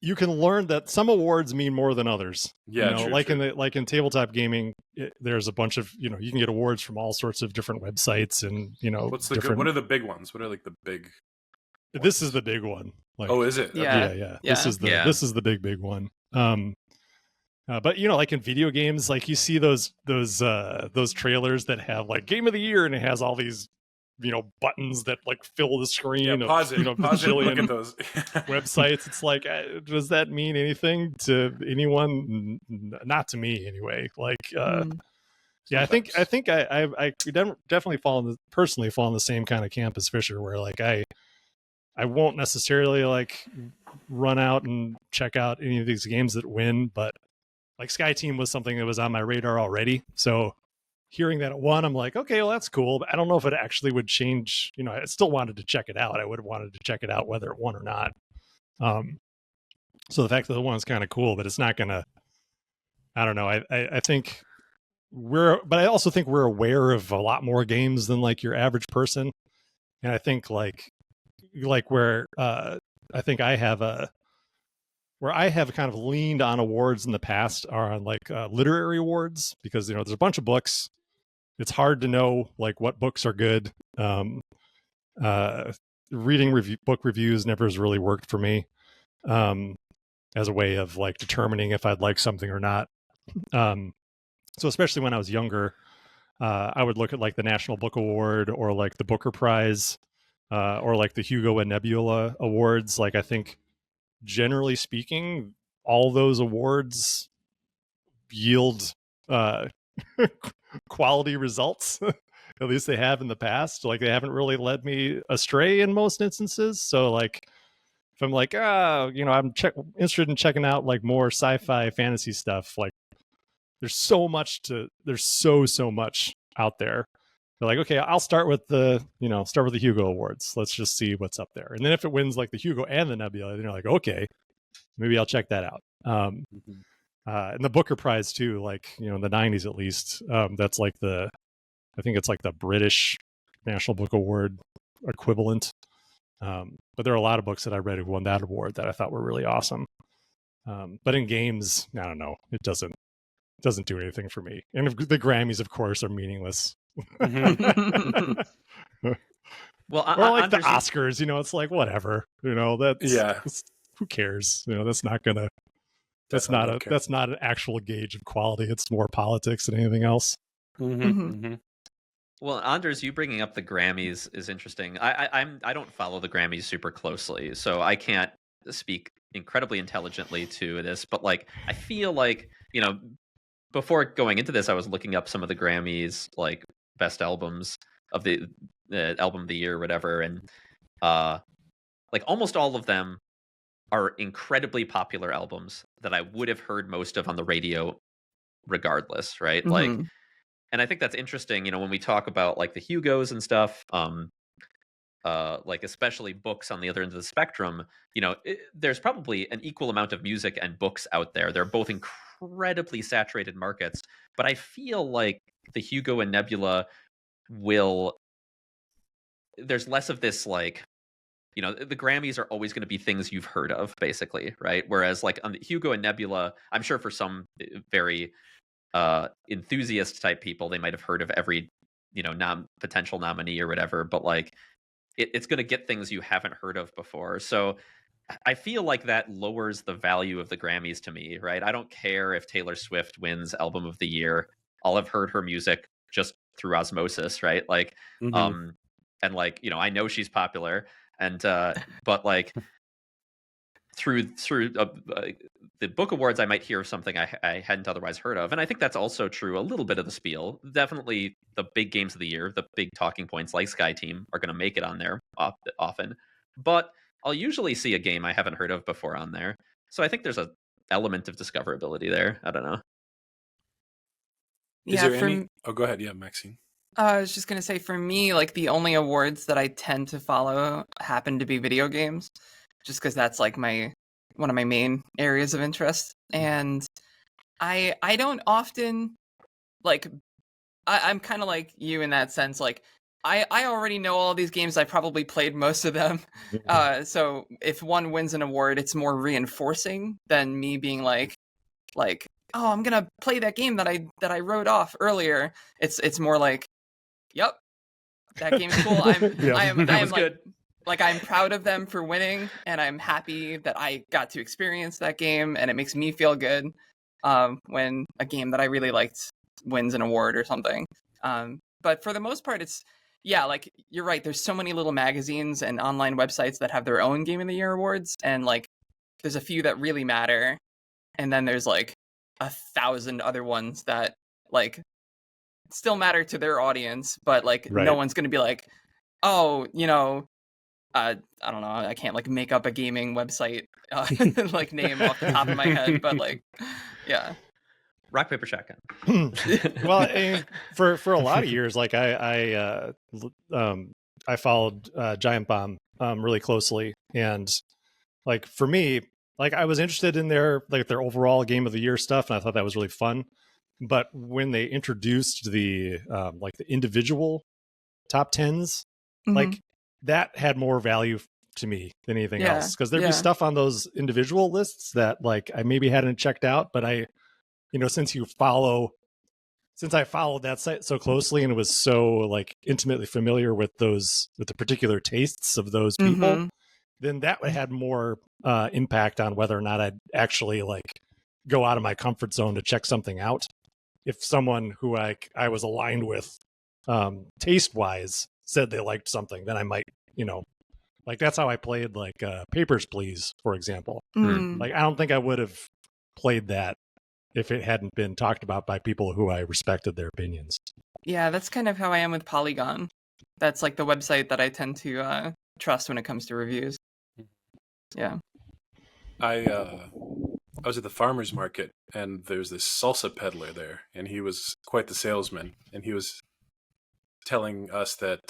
you can learn that some awards mean more than others.
Yeah,
you know,
true.
like in tabletop gaming, there's a bunch of, you know, you can get awards from all sorts of different websites, and you know,
what are the big ones? What are like the big?
This is the big one. Like,
oh, is it?
Yeah.
Okay.
yeah.
Yeah.
This is the big one. But you know, like in video games, like you see those trailers that have like game of the year, and it has all these, you know, buttons that like fill the screen.
Yeah, pause
of,
it.
You know,
Pause it. Look at those
websites. It's like, does that mean anything to anyone? Not to me, anyway. Like, yeah,
Sometimes.
I think I definitely personally fall in the same kind of camp as Fisher, where like I won't necessarily like run out and check out any of these games that win, but like Sky Team was something that was on my radar already. So hearing that it won, I'm like, okay, well, that's cool. But I don't know if it actually would change. You know, I still wanted to check it out. I would have wanted to check it out whether it won or not. So the fact that it won is kind of cool, but it's not going to, I don't know. I think but I also think we're aware of a lot more games than like your average person. And I think like where I think where I have kind of leaned on awards in the past are on like literary awards, because, you know, there's a bunch of books. It's hard to know like what books are good. Reading book reviews never has really worked for me as a way of like determining if I'd like something or not. So especially when I was younger, I would look at like the National Book Award or like the Booker Prize or like the Hugo and Nebula Awards. Like, I think generally speaking, all those awards yield quality results. At least they have in the past. Like, they haven't really led me astray in most instances. So like, if I'm like, you know, I'm interested in checking out like more sci-fi fantasy stuff, like there's so much out there. They're like, okay, I'll start with the Hugo Awards. Let's just see what's up there. And then if it wins like the Hugo and the Nebula, then you're like, okay, maybe I'll check that out. And the Booker Prize too, like, you know, in the 90s at least, that's like I think it's like the British National Book Award equivalent. But there are a lot of books that I read who won that award that I thought were really awesome. But in games, I don't know, it doesn't do anything for me. And the Grammys, of course, are meaningless.
Well,
or like the Oscars, you know, it's like, whatever, you know, that's who cares? You know, that's not an actual gauge of quality. It's more politics than anything else.
Well, Anders, you bringing up the Grammys is interesting. I don't follow the Grammys super closely, so I can't speak incredibly intelligently to this. But like, I feel like, you know, before going into this, I was looking up some of the Grammys, like best albums of the album of the year or whatever, and like almost all of them are incredibly popular albums that I would have heard most of on the radio regardless, right? Like, and I think that's interesting, you know, when we talk about like the Hugos and stuff, like especially books on the other end of the spectrum, you know, there's probably an equal amount of music and books out there. They're both incredibly saturated markets, but I feel like the Hugo and Nebula there's less of this, like, you know, the Grammys are always going to be things you've heard of, basically, right? Whereas like on the Hugo and Nebula, I'm sure for some very enthusiast type people, they might have heard of every, you know, potential nominee or whatever, but like it's going to get things you haven't heard of before. So I feel like that lowers the value of the Grammys to me, right? I don't care if Taylor Swift wins album of the year. I'll have heard her music just through osmosis, right? Like, and like, you know, I know she's popular, and but like through the book awards, I might hear of something I hadn't otherwise heard of. And I think that's also true a little bit of the spiel. Definitely the big games of the year, the big talking points like Sky Team are going to make it on there often. But I'll usually see a game I haven't heard of before on there. So I think there's a element of discoverability there. I don't know.
Is
Yeah,
there any... Oh, go ahead. Yeah, Maxine.
I was just gonna say, for me, like the only awards that I tend to follow happen to be video games, just because that's like one of my main areas of interest. And I don't often like. I'm kind of like you in that sense. Like I already know all these games. I probably played most of them. So if one wins an award, it's more reinforcing than me being like, oh, I'm gonna play that game that I wrote off earlier. It's more like, yep, that game's cool. I am like,
good.
Like I'm proud of them for winning, and I'm happy that I got to experience that game, and it makes me feel good when a game that I really liked wins an award or something. But for the most part, it's like you're right. There's so many little magazines and online websites that have their own Game of the Year awards, and like there's a few that really matter, and then there's like 1,000 other ones that like still matter to their audience, but like no one's gonna be like, oh, I don't know, I can't like make up a gaming website like name off the top of my head, but like yeah.
Rock, paper, shotgun.
Well, for a lot of years, like I followed Giant Bomb really closely, and like for me, like I was interested in their overall Game of the Year stuff, and I thought that was really fun. But when they introduced the like the individual top 10s, like that had more value to me than anything else, because there'd be stuff on those individual lists that like I maybe hadn't checked out, but since I followed that site so closely and was so like intimately familiar with the particular tastes of those people, then that had more impact on whether or not I'd actually like go out of my comfort zone to check something out. If someone who I was aligned with taste wise said they liked something, then I might, like that's how I played like Papers, Please, for example. Like I don't think I would have played that if it hadn't been talked about by people who I respected their opinions. Yeah,
that's kind of how I am with Polygon. That's like the website that I tend to trust when it comes to reviews. Yeah.
I was at the farmer's market, and there's this salsa peddler there, and he was quite the salesman, and he was telling us that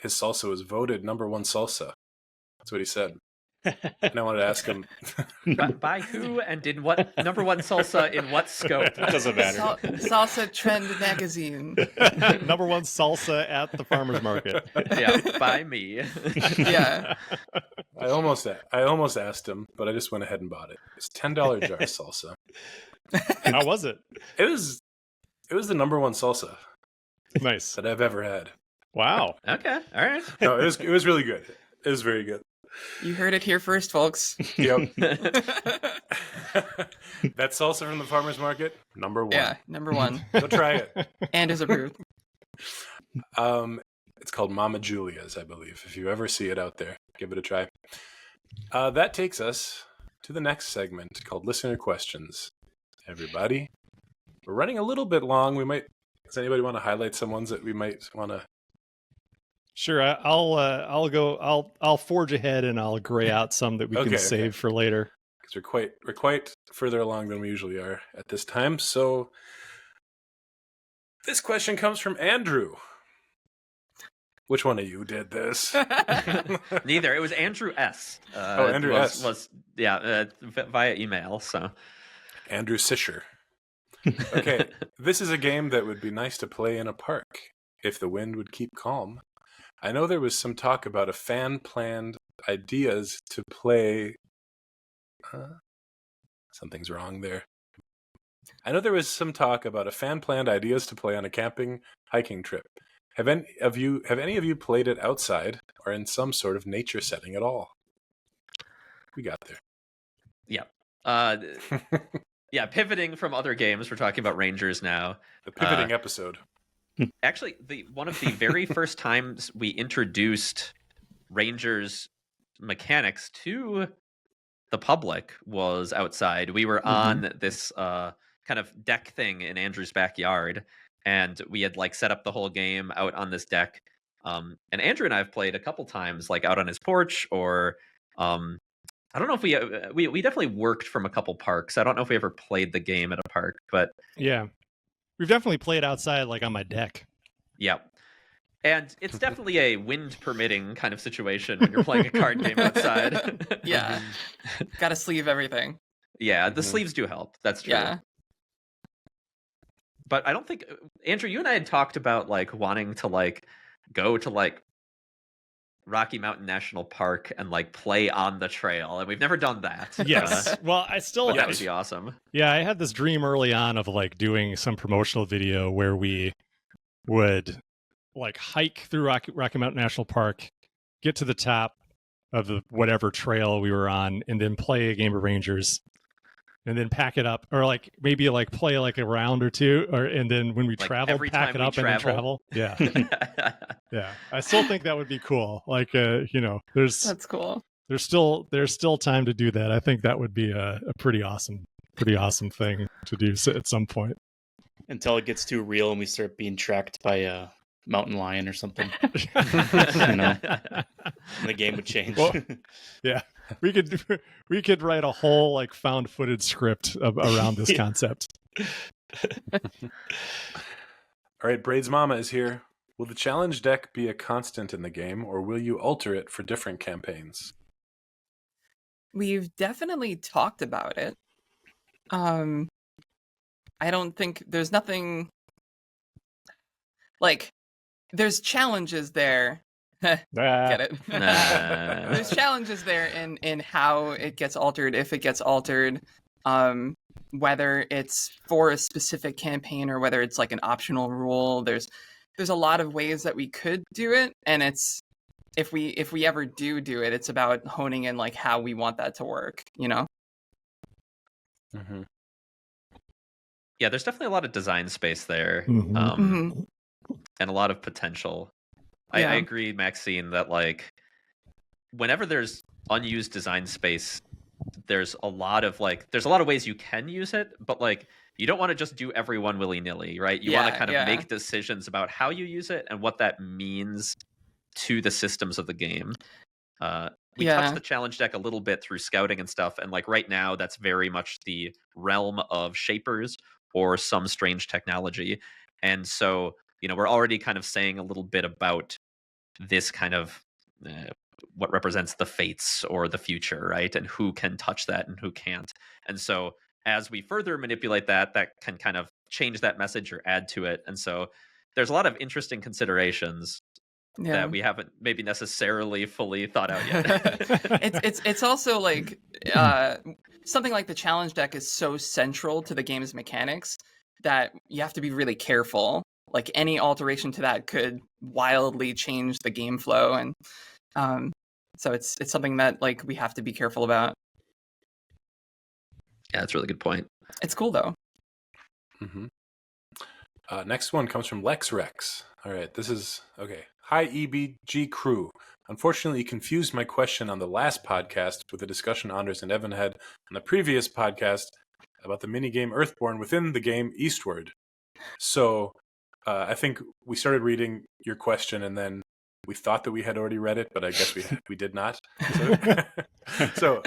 his salsa was voted #1 salsa. That's what he said. And I wanted to ask him
by who and in what #1 salsa in what scope?
It doesn't matter.
Salsa Trend magazine.
#1 salsa at the farmer's market.
Yeah, by me.
Yeah.
I almost asked him, but I just went ahead and bought it. It's $10 jar salsa.
How was it?
It was the #1 salsa.
Nice.
That I've ever had.
Wow.
Okay. All right.
No, it was really good. It was very good.
You heard it here first, folks.
Yep. That salsa from the farmer's market, #1.
Yeah, #1.
Go try it.
And is approved.
It's called Mama Julia's, I believe. If you ever see it out there, give it a try. That takes us to the next segment called Listener Questions. Everybody, we're running a little bit long. Does anybody want to highlight some ones that we might want to?
Sure, I'll go. I'll forge ahead and I'll gray out some that we can save for later.
Because we're quite further along than we usually are at this time. So this question comes from Andrew. Which one of you did this?
Neither. It was Andrew S.
Andrew S.
was via email. So
Andrew Sisher. Okay, this is a game that would be nice to play in a park if the wind would keep calm. I know there was some talk about a fan-planned ideas to play... Something's wrong there. I know there was some talk about a fan-planned ideas to play on a camping hiking trip. Have any of you played it outside or in some sort of nature setting at all? We got there.
Yeah. Yeah, pivoting from other games, we're talking about Rangers now.
The pivoting episode.
Actually, one of the very first times we introduced Rangers mechanics to the public was outside. We were on this kind of deck thing in Andrew's backyard, and we had like set up the whole game out on this deck. And Andrew and I have played a couple times, like out on his porch, or I don't know if we definitely worked from a couple parks. I don't know if we ever played the game at a park, but
Yeah, we've definitely played outside, like on my deck.
yeah. And it's definitely a wind permitting kind of situation when you're playing a card game outside.
Yeah. Gotta sleeve everything.
Yeah, the sleeves do help. That's true.
Yeah.
But I don't think Andrew, you and I had talked about like wanting to like go to like Rocky Mountain National Park and like play on the trail, and we've never done that.
Yes. Well, I still
But that would be awesome.
Yeah, I had this dream early on of like doing some promotional video where we would like hike through Rocky Mountain National Park, get to the top of the whatever trail we were on, and then play a game of Rangers, and then pack it up, or like maybe like play like a round or two, or and then when we
Like,
travel,
every
pack
time
it
we
up and then travel. Yeah, yeah. I still think that would be cool. Like, you know,
That's cool.
there's still time to do that. I think that would be a pretty awesome thing to do at some point.
Until it gets too real and we start being tracked by a mountain lion or something. You know, the game would change.
Well, yeah, we could write a whole like found footage script around this concept.
All right, Braid's mama is here. Will the challenge deck be a constant in the game, or will you alter it for different campaigns?
We've definitely talked about it. I don't think there's nothing like there's challenges there. Get it? There's challenges there in how it gets altered, if it gets altered, whether it's for a specific campaign or whether it's like an optional rule. There's a lot of ways that we could do it, and it's if we ever do it, it's about honing in like how we want that to work, you know?
Mm-hmm.
Yeah, there's definitely a lot of design space there,
Mhm.
and a lot of potential.
Yeah.
I agree, Maxine, that like whenever there's unused design space, there's a lot of ways you can use it, but like you don't want to just do everyone willy-nilly, right? You want to
Yeah,
kind of
yeah.
make decisions about how you use it and what that means to the systems of the game. We
Yeah.
touched the challenge deck a little bit through scouting and stuff, and like right now that's very much the realm of shapers or some strange technology. And so, you know, we're already kind of saying a little bit about this kind of what represents the fates or the future, right? And who can touch that and who can't. And so as we further manipulate that can kind of change that message or add to it. And so there's a lot of interesting considerations
Yeah.
that we haven't maybe necessarily fully thought out yet.
It's also like something like the challenge deck is so central to the game's mechanics that you have to be really careful. Like any alteration to that could wildly change the game flow, and so it's something that like we have to be careful about.
Yeah, that's a really good point.
It's cool though.
Mm-hmm. Next one comes from Lex Rex. All right, this is okay. Hi, EBG crew. Unfortunately, you confused my question on the last podcast with the discussion Anders and Evan had on the previous podcast about the minigame Earthborne within the game Eastward. So I think we started reading your question and we thought that we had already read it, but I guess we did not. So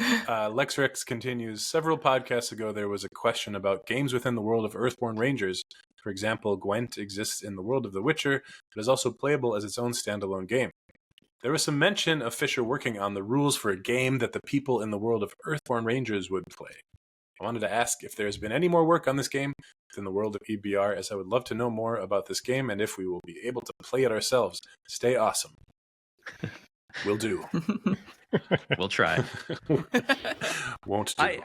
Lex Rex continues, several podcasts ago, there was a question about games within the world of Earthborne Rangers. For example, Gwent exists in the world of The Witcher, but is also playable as its own standalone game. There was some mention of Fisher working on the rules for a game that the people in the world of Earthborne Rangers would play. I wanted to ask if there's been any more work on this game within the world of EBR, as I would love to know more about this game and if we will be able to play it ourselves. Stay awesome. Will do.
We'll try.
Won't do.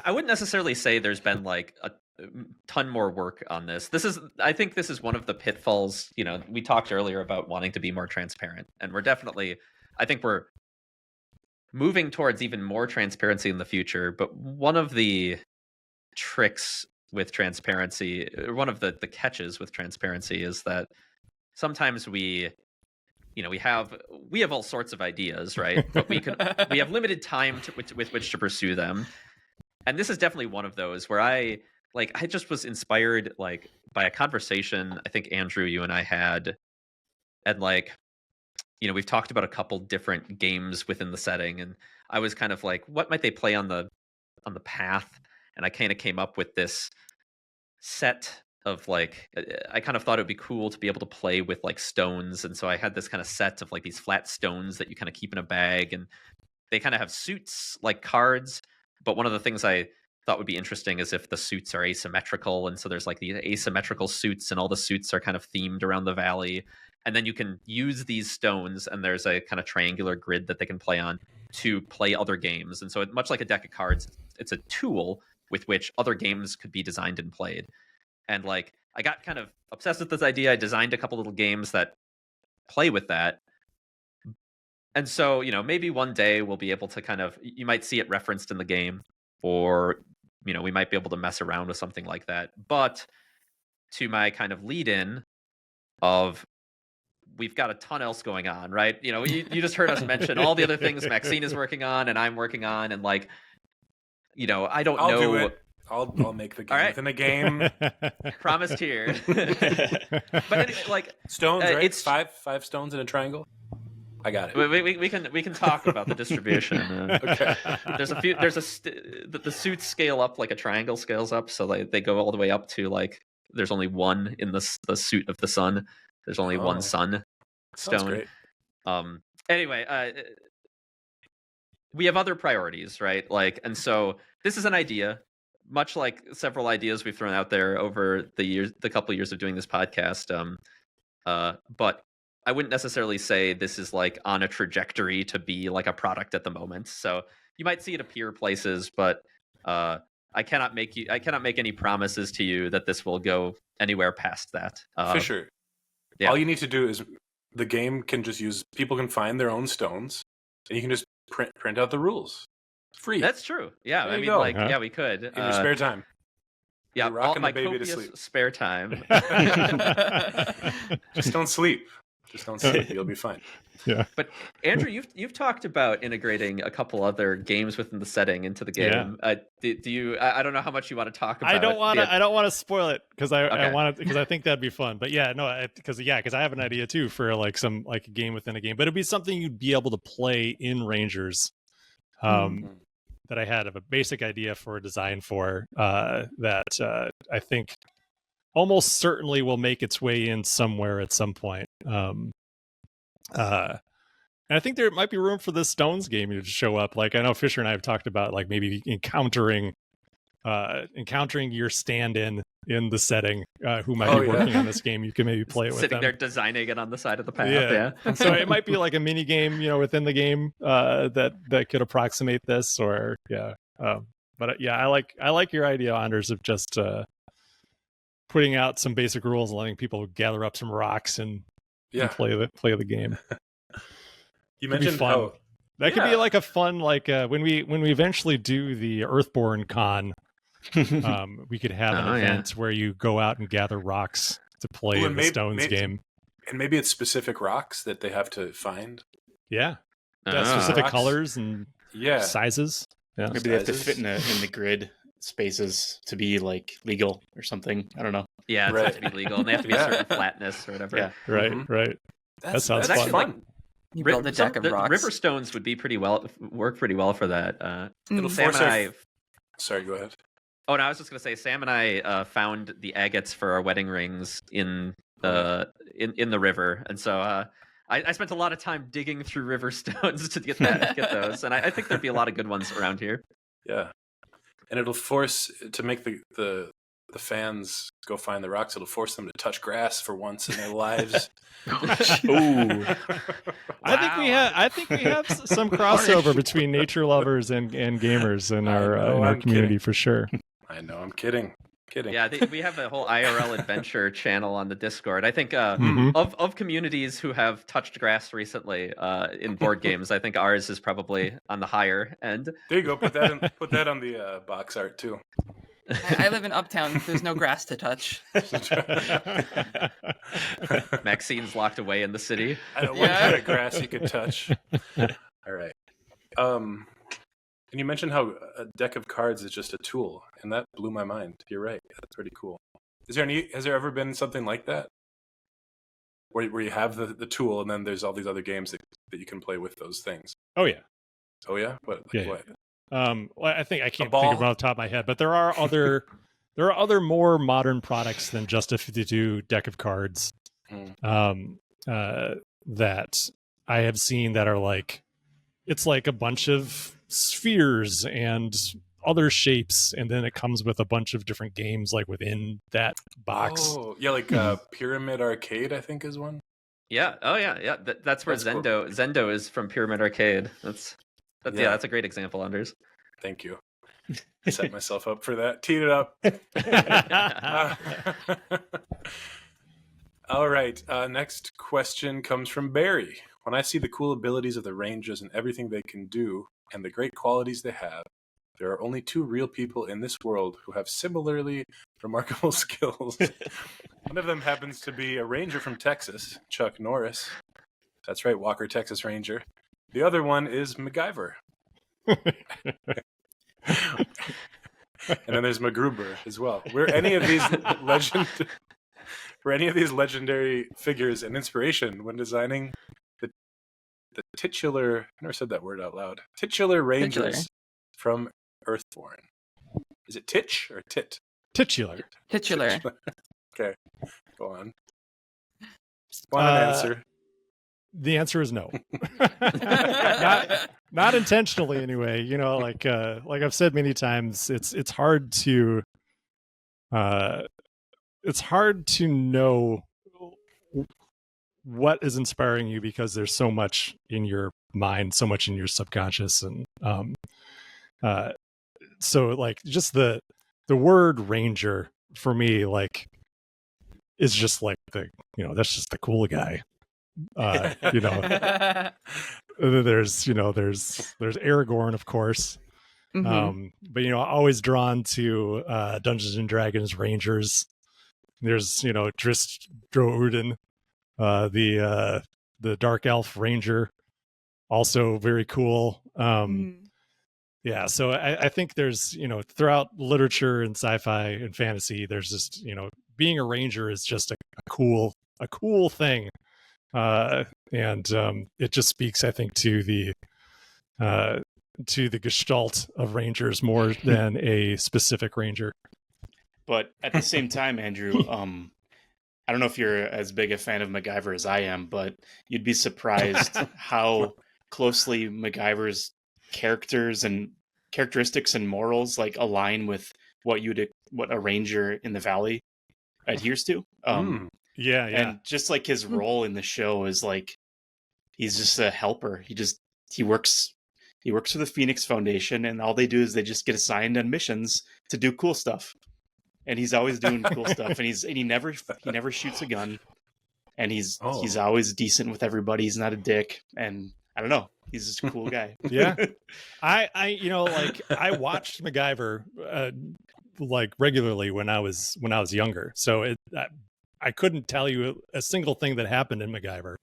I wouldn't necessarily say there's been like a ton more work on this. I think this is one of the pitfalls. You know, we talked earlier about wanting to be more transparent, and I think we're moving towards even more transparency in the future. But one of the tricks with transparency, one of the catches with transparency is that sometimes we we have all sorts of ideas, right? But we have limited time with which to pursue them. And this is definitely one of those where I just was inspired by a conversation I think Andrew, you and I had, and we've talked about a couple different games within the setting, and I was kind of like, what might they play on the path? And I kind of came up with this set of I kind of thought it would be cool to be able to play with stones, and so I had this kind of set of these flat stones that you kind of keep in a bag, and they kind of have suits like cards. But one of the things I thought would be interesting is if the suits are asymmetrical, and so there's these asymmetrical suits, and all the suits are kind of themed around the valley, and then you can use these stones, and there's a kind of triangular grid that they can play on to play other games. And so much like a deck of cards, it's a tool with which other games could be designed and played. And I got kind of obsessed with this idea. I designed a couple little games that play with that. And so, maybe one day we'll be able to you might see it referenced in the game, or, we might be able to mess around with something like that. But to my kind of lead in of, we've got a ton else going on, right? You just heard us mention all the other things Maxine is working on and I'm working on. And I don't know.
Do it. I'll make the game within a game.
Promised here. But anyway,
stones, right?
It's
five stones in a triangle. I got it.
We can talk about the distribution.
Okay.
There's a few. The suits scale up like a triangle scales up, so they go all the way up to there's only one in the suit of the sun. There's only one sun stone.
Great.
Anyway, we have other priorities, right? And so this is an idea, much like several ideas we've thrown out there over the couple of years of doing this podcast. But I wouldn't necessarily say this is on a trajectory to be a product at the moment. So you might see it appear places, but I cannot make any promises to you that this will go anywhere past that.
Fisher, all you need to do is the game can just people can find their own stones, and you can just print out the rules. Free.
That's true. Yeah,
there
I mean,
go.
Yeah, we could
in your spare time.
Yeah,
you're rocking
my
the baby to
copious
sleep.
Spare time.
Just don't sleep. You'll be fine.
Yeah.
But Andrew, you've talked about integrating a couple other games within the setting into the game. Yeah. Do you? I don't know how much you want to talk about.
I don't want to spoil it because
Okay.
I think that'd be fun. But yeah, no, because I have an idea too for some a game within a game. But it'd be something you'd be able to play in Rangers. That I had of a basic idea for a design for that I think almost certainly will make its way in somewhere at some point. And I think there might be room for this Stones game to show up. I know Fisher and I have talked about maybe encountering your stand-in in the setting who might be working on this game. You can maybe play it with them.
Sitting there designing it on the side of the path. Yeah.
So it might be a mini game, within the game that could approximate this, or but I like your idea, Anders, of just putting out some basic rules and letting people gather up some rocks and play the game.
You mentioned
fun. That could be a fun when we eventually do the Earthborne con. We could have an event where you go out and gather rocks to play the Stones game.
And maybe it's specific rocks that they have to find.
Yeah. Specific
rocks.
Colors and sizes. Yeah.
Maybe they have to fit in the grid spaces to be legal or something. I don't know.
Yeah, it has to be legal, and they have to be a certain flatness or whatever.
Yeah.
Right.
Mm-hmm.
Right. That sounds
that's
fun.
You build a deck of rocks.
River stones would be work pretty well for that.
It'll
Sam
Sorry, go ahead.
Oh, no, I was just going to say, Sam and I found the agates for our wedding rings in the river, and so I spent a lot of time digging through river stones to get those, and I think there'd be a lot of good ones around here.
Yeah, and it'll force to make the fans go find the rocks. It'll force them to touch grass for once in their lives.
Ooh.
I think we have some crossover between nature lovers and gamers in our community for sure.
I know, I'm kidding.
Yeah, we have a whole IRL adventure channel on the Discord. I think of communities who have touched grass recently in board games, I think ours is probably on the higher end.
There you go. Put that on the box art too.
I live in Uptown. There's no grass to touch.
Maxine's locked away in the city.
I know what kind of grass you could touch. All right. And you mentioned how a deck of cards is just a tool, and that blew my mind. You're right. That's pretty cool. Has there ever been something like that? Where you have the tool, and then there's all these other games that you can play with those things.
Oh yeah.
Oh yeah. What?
Yeah.
What?
Well, I think I can't think of it off the top of my head, but there are other more modern products than just a 52 deck of cards that I have seen that are like, it's like a bunch of spheres and other shapes, and then it comes with a bunch of different games like within that box.
Oh yeah, like Pyramid Arcade, I think is one.
Yeah. Oh yeah. That's where Zendo cool. Zendo is from Pyramid Arcade. That's a great example, Anders.
Thank you. I set myself up for that. Teed it up. All right. Next question comes from Barry. When I see the cool abilities of the Rangers and everything they can do, and the great qualities they have, there are only 2 real people in this world who have similarly remarkable skills. One of them happens to be a Ranger from Texas, Chuck Norris. That's right, Walker, Texas Ranger. The other one is MacGyver. And then there's MacGruber as well. Were any of these legendary figures an inspiration when designing the titular? I never said that word out loud. Titular Rangers from Earthborne. Is it Titch or Tit?
Titular.
Okay, go on. Want an answer?
The answer is no. not intentionally anyway. You know, like I've said many times, it's hard to know what is inspiring you because there's so much in your mind, so much in your subconscious, and so like just the word ranger for me like is just like that's just the cool guy. There's Aragorn, of course. But always drawn to Dungeons and Dragons Rangers. There's Drizzt Do'Urden, the Dark Elf Ranger, also very cool. Yeah, so I think there's throughout literature and sci-fi and fantasy, there's just being a ranger is just a cool thing. And it just speaks, I think, to the gestalt of rangers more than a specific ranger.
But at the same time, Andrew, I don't know if you're as big a fan of MacGyver as I am, but you'd be surprised how closely MacGyver's characters and characteristics and morals like align with what a ranger in the valley adheres to.
Yeah.
And just like his role in the show is like he's just a helper. He works for the Phoenix Foundation, and all they do is they just get assigned on missions to do cool stuff. And he's always doing cool stuff, and he never shoots a gun, and he's always decent with everybody. He's not a dick, and I don't know, he's just a cool guy.
Yeah. I watched MacGyver like regularly when I was younger. So I couldn't tell you a single thing that happened in MacGyver,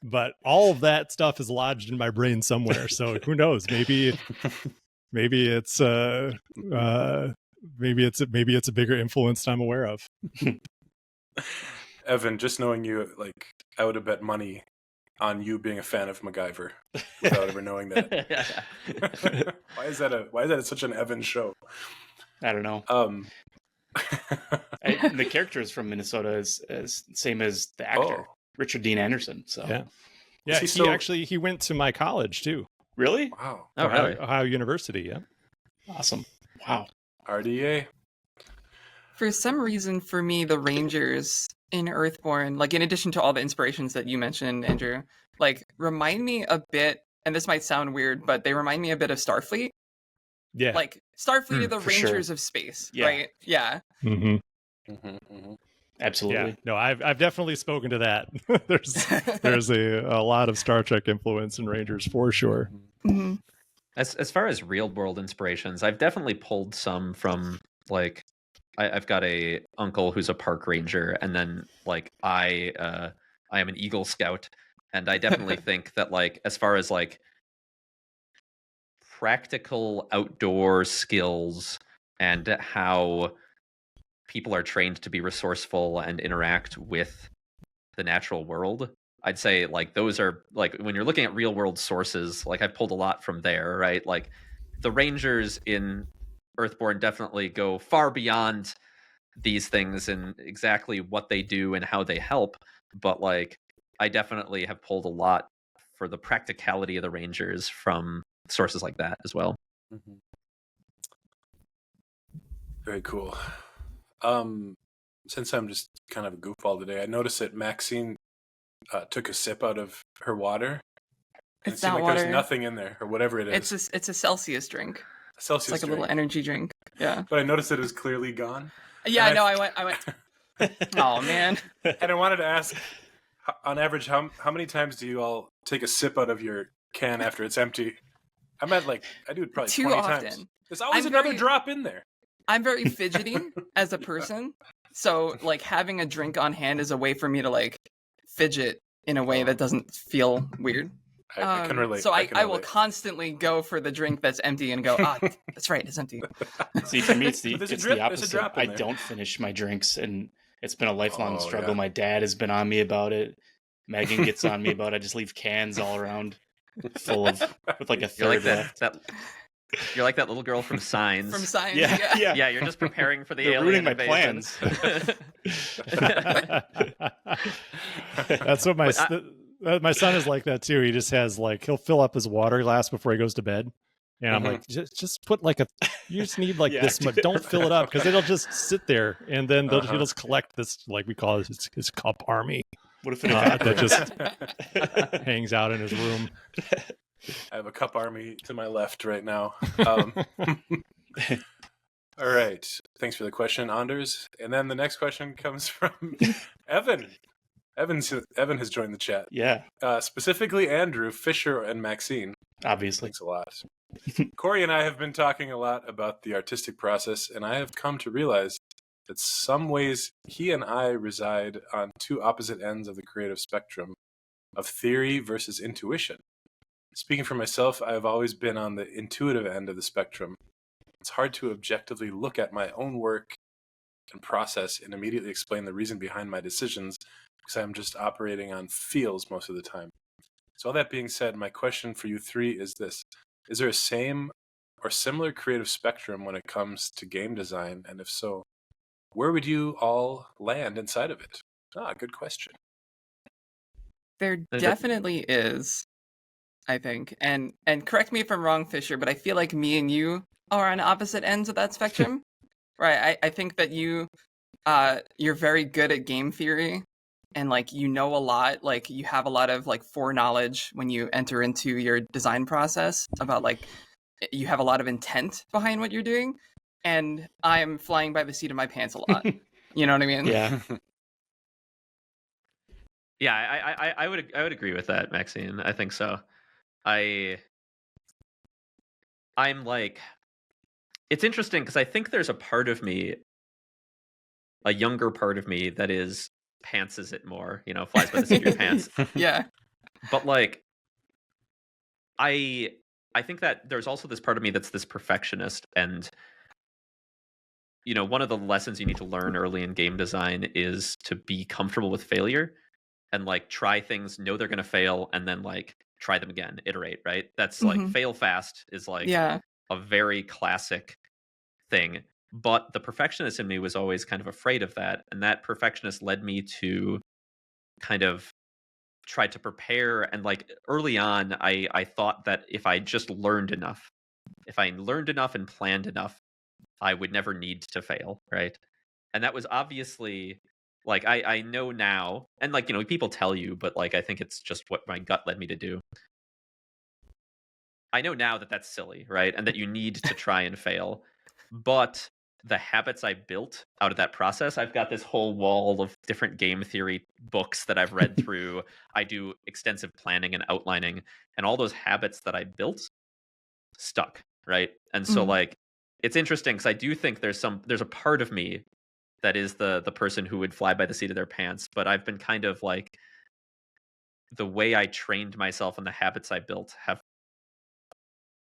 but all of that stuff is lodged in my brain somewhere. So who knows? Maybe it's a bigger influence than I'm aware of.
Evan, just knowing you, like, I would have bet money on you being a fan of MacGyver without ever knowing that. Why is that such an Evan show?
I don't know. The character is from Minnesota is same as the actor, Richard Dean Anderson. So
yeah, he went to my college too.
Really?
Wow.
Oh, really?
Ohio University. Yeah.
Awesome. Wow.
RDA.
For some reason, for me, the Rangers in Earthborne, like in addition to all the inspirations that you mentioned, Andrew, like remind me a bit, and this might sound weird, but they remind me a bit of Starfleet.
Yeah.
Like Starfleet are the Rangers of space, right? Yeah.
Absolutely.
Yeah. No, I've definitely spoken to that. there's a lot of Star Trek influence in Rangers for sure.
Mm-hmm.
As far as real world inspirations, I've definitely pulled some from like I've got a uncle who's a park ranger, and then like I am an Eagle Scout, and I definitely think that like as far as like practical outdoor skills and how people are trained to be resourceful and interact with the natural world, I'd say like those are like when you're looking at real world sources, like I've pulled a lot from there, right? Like the rangers in Earthborne definitely go far beyond these things and exactly what they do and how they help, but like I definitely have pulled a lot for the practicality of the rangers from sources like that as well.
Mm-hmm. Very cool. Since I'm just kind of a goofball today, I noticed that Maxine took a sip out of her water. And
It's
it seemed
not
like
water.
there's nothing in there, or whatever it is.
It's a Celsius drink.
Celsius
It's like
drink.
a little energy drink. Yeah.
But I noticed that it was clearly gone.
Yeah,
And
I know. I went. Oh man.
And I wanted to ask, on average, how many times do you all take a sip out of your can after it's empty? I'm at like, I do it probably
Too
20
often.
times. There's always
I'm
another
very-
drop in there.
I'm very fidgety as a person, so like having a drink on hand is a way for me to like fidget in a way that doesn't feel weird.
I can relate.
So I will
relate.
constantly go for the drink that's empty and go, that's right, it's empty.
See, for me, it's the,
There's a
it's
drip,
the
there's a
opposite.
drop in
I
there.
don't finish my drinks, and it's been a lifelong
Oh,
struggle.
yeah.
My dad has been on me about it. Megan gets on me about it. I just leave cans all around full of, with like a
You're like
third left.
You're like that little girl from Signs.
From Science,
Yeah,
yeah.
yeah.
Yeah, you're just preparing for the
They're
alien
ruining my
invasion.
That's what my son is like that too. He just has like he'll fill up his water glass before he goes to bed, and I'm like, just put like you just need like
Yeah,
this much. Don't fill it up because it'll just sit there, and then he'll just collect this like we call it his cup army
What if it
that
evaporates?
just hangs out in his room.
I have a cup army to my left right now. All right. Thanks for the question, Anders. And then the next question comes from Evan. Evan has joined the chat.
Yeah,
Specifically, Andrew, Fisher, and Maxine.
obviously.
Thanks a lot. Corey and I have been talking a lot about the artistic process, and I have come to realize that some ways he and I reside on two opposite ends of the creative spectrum of theory versus intuition. Speaking for myself, I have always been on the intuitive end of the spectrum. It's hard to objectively look at my own work and process and immediately explain the reason behind my decisions because I'm just operating on feels most of the time. So all that being said, my question for you three is this. Is there a same or similar creative spectrum when it comes to game design? And if so, where would you all land inside of it? Good question.
There definitely is, I think. And correct me if I'm wrong, Fisher, but I feel like me and you are on opposite ends of that spectrum. Right. I think that you're very good at game theory and like you know a lot, like you have a lot of like foreknowledge when you enter into your design process about like you have a lot of intent behind what you're doing. And I'm flying by the seat of my pants a lot. You know what I mean?
Yeah.
Yeah, I would agree with that, Maxine. I think so. I'm like, it's interesting because I think there's a part of me, a younger part of me that is pantses it more, flies by the seat of your pants.
Yeah.
But like, I think that there's also this part of me that's this perfectionist, and one of the lessons you need to learn early in game design is to be comfortable with failure and like try things, know they're going to fail, and then like try them again, iterate, right? That's like fail fast is like a very classic thing. But the perfectionist in me was always kind of afraid of that. And that perfectionist led me to kind of try to prepare. And like early on, I thought that if I just learned enough and planned enough, I would never need to fail, right? And that was obviously like I know now, and like people tell you, but like I think it's just what my gut led me to do. I know now that that's silly, right? And that you need to try and fail. But the habits I built out of that process, I've got this whole wall of different game theory books that I've read through. I do extensive planning and outlining, and all those habits that I built stuck, right? And so like it's interesting because I do think there's a part of me that is the person who would fly by the seat of their pants, but I've been kind of like the way I trained myself and the habits I built have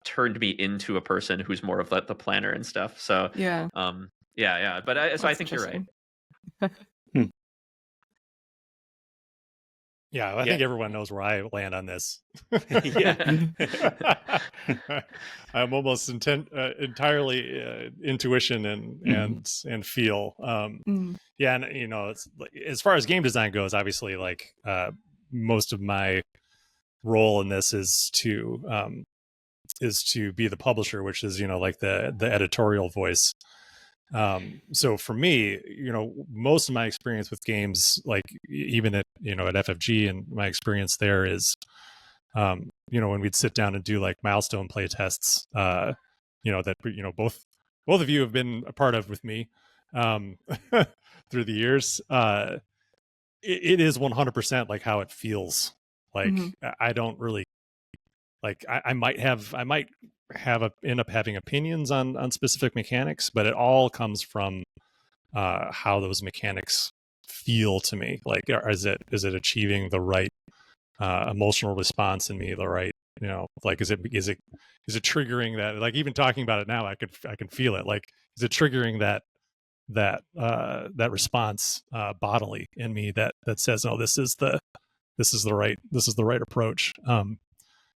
turned me into a person who's more of the planner and stuff. So
Yeah,
yeah. But I
that's
think you're right.
Hmm.
Yeah, I think everyone knows where I land on this.
Yeah.
I'm almost entirely intuition and feel.
Mm.
Yeah, and it's as far as game design goes, obviously, like most of my role in this is to be the publisher, which is like the editorial voice. So for me, most of my experience with games, like even at FFG, and my experience there is, when we'd sit down and do like milestone play tests, that both of you have been a part of with me through the years. It is 100% like how it feels. Like I don't really like. I might end up having opinions on specific mechanics, but it all comes from how those mechanics feel to me. Like, is it achieving the right emotional response in me? The right, like, is it triggering that? Like, even talking about it now, I can feel it. Like, is it triggering that response bodily in me that says, "Oh, this is the right approach."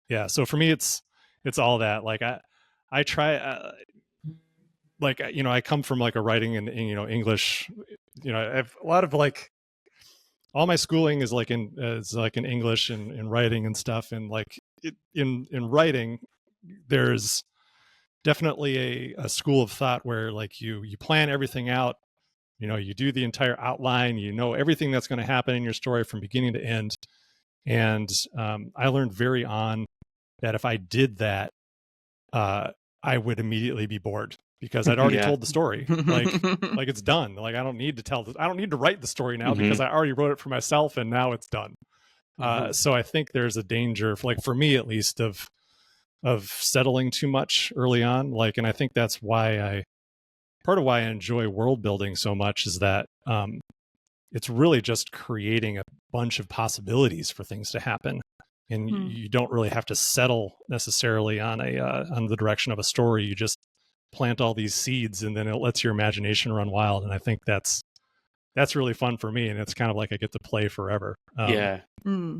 Yeah. So for me, it's all that. Like, I try. Like, I come from like a writing and English. I have a lot of like, all my schooling is like in English and in writing and stuff. And like in writing, there's definitely a school of thought where like you plan everything out. You do the entire outline. Everything that's going to happen in your story from beginning to end. And I learned very on that if I did that, I would immediately be bored because I'd already told the story. Like it's done. Like I don't need to write the story now because I already wrote it for myself and now it's done. So I think there's a danger, for me at least, of settling too much early on. Like, and I think that's part of why I enjoy world building so much is that it's really just creating a bunch of possibilities for things to happen. And you don't really have to settle necessarily on the direction of a story. You just plant all these seeds, and then it lets your imagination run wild. And I think that's really fun for me. And it's kind of like I get to play forever.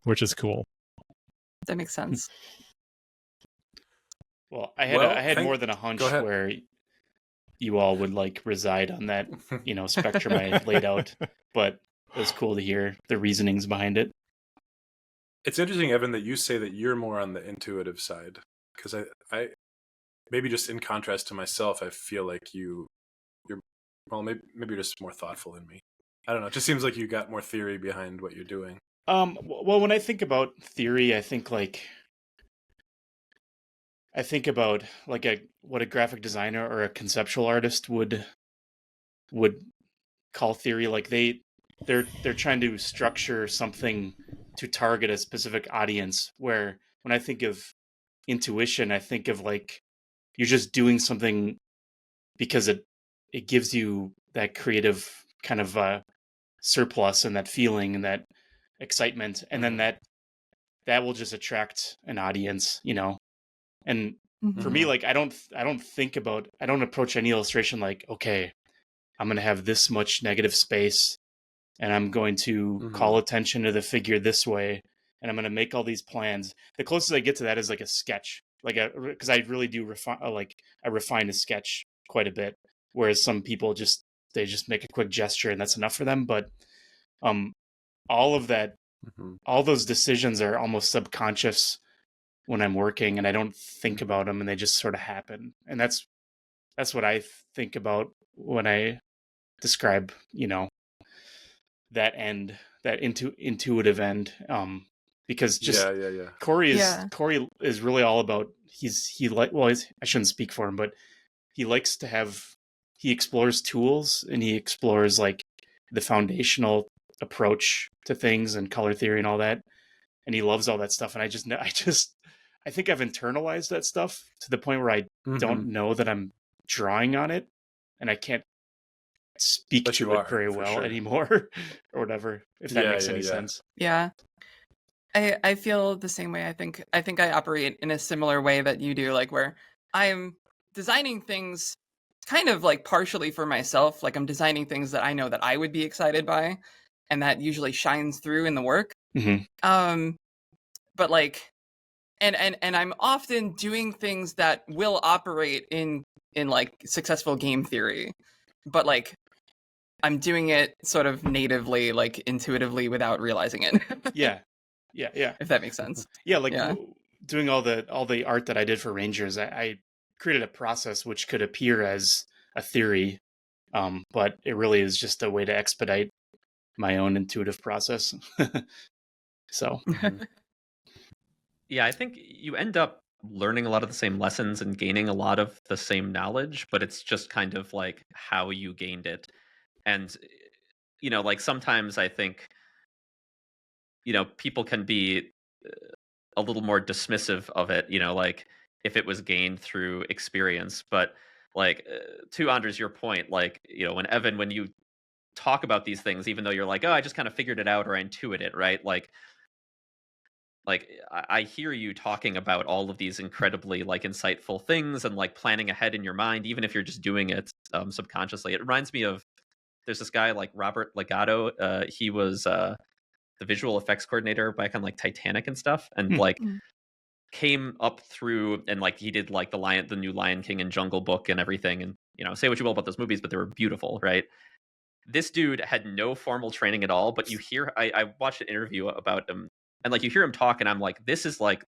Which is cool.
That makes sense.
Well, I had more than a hunch where you all would like reside on that spectrum I laid out, but it was cool to hear the reasonings behind it.
It's interesting, Evan, that you say that you're more on the intuitive side, because I maybe just in contrast to myself, I feel like you're maybe you're just more thoughtful than me. I don't know. It just seems like you got more theory behind what you're doing.
Well, when I think about theory, I think about like what a graphic designer or a conceptual artist would call theory. Like they're trying to structure something to target a specific audience, where when I think of intuition, I think of like you're just doing something because it gives you that creative kind of surplus and that feeling and that excitement, and then that will just attract an audience, And for me, like I don't approach any illustration like, okay, I'm going to have this much negative space and I'm going to call attention to the figure this way, and I'm going to make all these plans. The closest I get to that is like a sketch, because I really do refine a sketch quite a bit, whereas some people just make a quick gesture and that's enough for them. But all of that, all those decisions are almost subconscious when I'm working, and I don't think about them, and they just sort of happen. And that's what I think about when I describe, that end, that intuitive end. Because just Corey is really all about, I shouldn't speak for him, but he likes to he explores tools, and he explores like the foundational approach to things and color theory and all that. And he loves all that stuff. And I think I've internalized that stuff to the point where I don't know that I'm drawing on it, and I can't speak
But
to
you
it
are,
very
for
well
sure.
anymore, or whatever. If that
Yeah,
makes
yeah,
any
yeah.
sense.
Yeah. I feel the same way. I think I operate in a similar way that you do, like where I'm designing things kind of like partially for myself. Like I'm designing things that I know that I would be excited by, and that usually shines through in the work.
Mm-hmm.
But like and I'm often doing things that will operate in like successful game theory. But like I'm doing it sort of natively, like intuitively without realizing it.
Yeah.
If that makes sense.
Yeah, like
Yeah.
doing all the art that I did for Rangers, I created a process which could appear as a theory, but it really is just a way to expedite my own intuitive process. So
Yeah, I think you end up learning a lot of the same lessons and gaining a lot of the same knowledge, but it's just kind of like how you gained it. And like sometimes I think people can be a little more dismissive of it, like if it was gained through experience. But like to Andres, your point, like when you talk about these things, even though you're like, oh, I just kind of figured it out or I intuit it, right? Like I hear you talking about all of these incredibly like insightful things and like planning ahead in your mind, even if you're just doing it subconsciously. It reminds me of there's this guy like Robert Legato. He was the visual effects coordinator back on like Titanic and stuff, and like came up through and like he did like the new Lion King and Jungle Book and everything. And say what you will about those movies, but they were beautiful, right? This dude had no formal training at all, but you hear I watched an interview about him, and like you hear him talk, and I'm like, this is like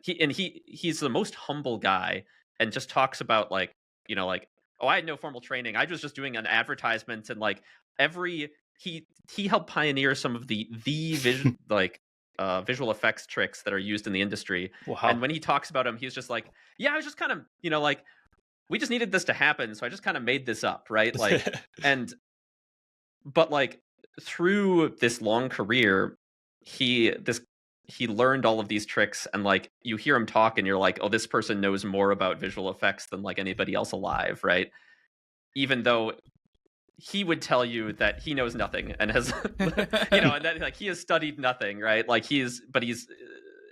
he's the most humble guy, and just talks about like like, oh, I had no formal training, I was just doing an advertisement, and like he helped pioneer some of the vision like visual effects tricks that are used in the industry.
wow.
And when he talks about him, he's just like, yeah, I was just kind of like we just needed this to happen, so I just kind of made this up, right? Like but like through this long career, he learned all of these tricks, and like you hear him talk and you're like, oh, this person knows more about visual effects than like anybody else alive, right? Even though he would tell you that he knows nothing and has and that like he has studied nothing, right? Like he's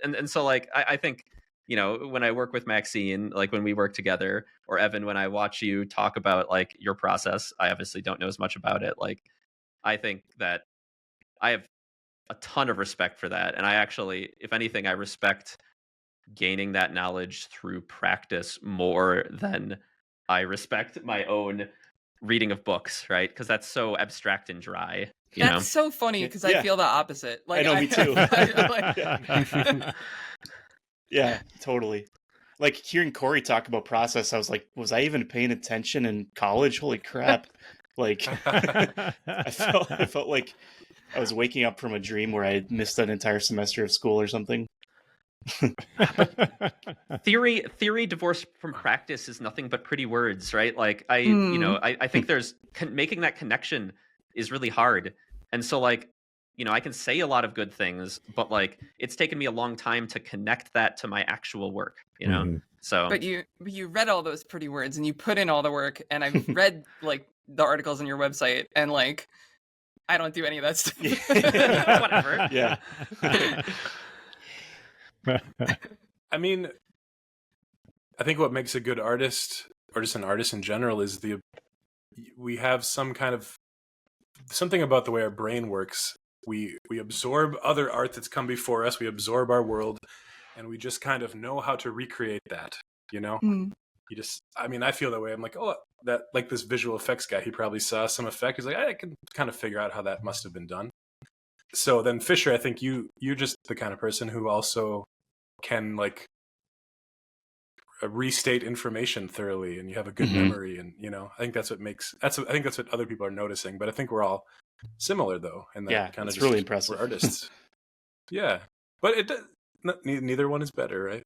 and so like I think when I work with Maxine, like when we work together, or Evan, when I watch you talk about like your process, I obviously don't know as much about it. Like I think that I have a ton of respect for that. And I actually, if anything, I respect gaining that knowledge through practice more than I respect my own reading of books, right? Because that's so abstract and dry.
That's so funny because I feel the opposite. Like,
I know, me too.
Like,
yeah, totally. Like hearing Corey talk about process, I was like, was I even paying attention in college? Holy crap. Like I felt like I was waking up from a dream where I missed an entire semester of school or something.
Theory divorced from practice is nothing but pretty words, right? Like I think there's making that connection is really hard. And so like I can say a lot of good things, but like it's taken me a long time to connect that to my actual work, So
but you read all those pretty words and you put in all the work, and I've read like the articles on your website, and like I don't do any of that stuff.
Whatever.
Yeah.
I mean, I think what makes a good artist, or just an artist in general, is we have some kind of something about the way our brain works. We absorb other art that's come before us. We absorb our world, and we just kind of know how to recreate that. You just, I mean, I feel that way. I'm like, oh, that like this visual effects guy. He probably saw some effect. He's like, I can kind of figure out how that must have been done. So then, Fisher, I think you're just the kind of person who also can like restate information thoroughly, and you have a good memory, and I think that's what makes I think that's what other people are noticing. But I think we're all similar though, and that kind of just,
really impressive.
We're artists. Yeah, but neither one is better, right?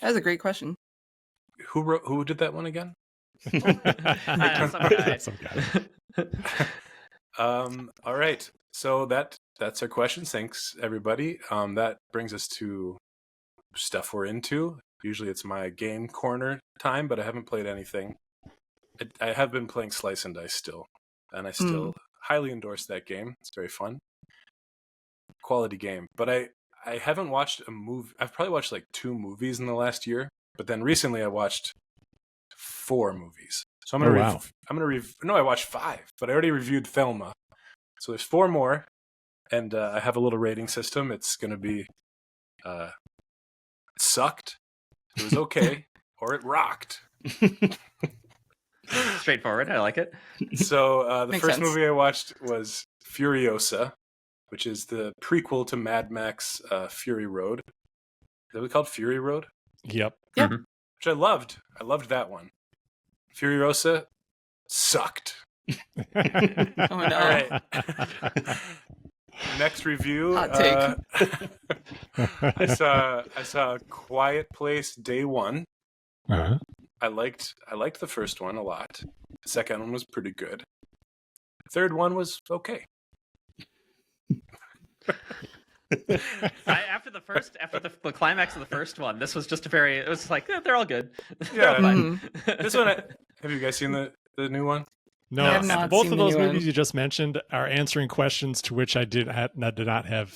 That's a great question.
Who did that one again?
Some guy.
All right, so that's our questions. Thanks everybody. That brings us to stuff we're into. Usually it's my game corner time, but I haven't played anything. I have been playing Slice and Dice still, and I still highly endorse that game. It's very fun. Quality game. But I haven't watched a movie. I've probably watched like 2 movies in the last year, but then recently I watched 4 movies. So I'm gonna no, I watched 5, but I already reviewed Thelma. So there's 4 more, and I have a little rating system. It's gonna be it sucked, it was okay, or it rocked.
Straightforward. I like it.
So the
Makes
first
sense.
movie I watched was Furiosa, which is the prequel to Mad Max Fury Road. Is that what it's called? Fury Road?
Yep.
Yeah.
Mhm.
Which I loved. I loved that one. Furiosa sucked.
Oh no.
All right. Next review.
Hot take.
I saw Quiet Place Day 1.
Uh-huh.
I liked the first one a lot. The second one was pretty good. The third one was okay.
After the climax of the first one, this was just it was like they're all good.
Yeah.
They're all fine.
This one, have you guys seen the new one?
No,
I have not
both
seen
of
the
those
new
movies
one.
you just mentioned are answering questions to which I did not have.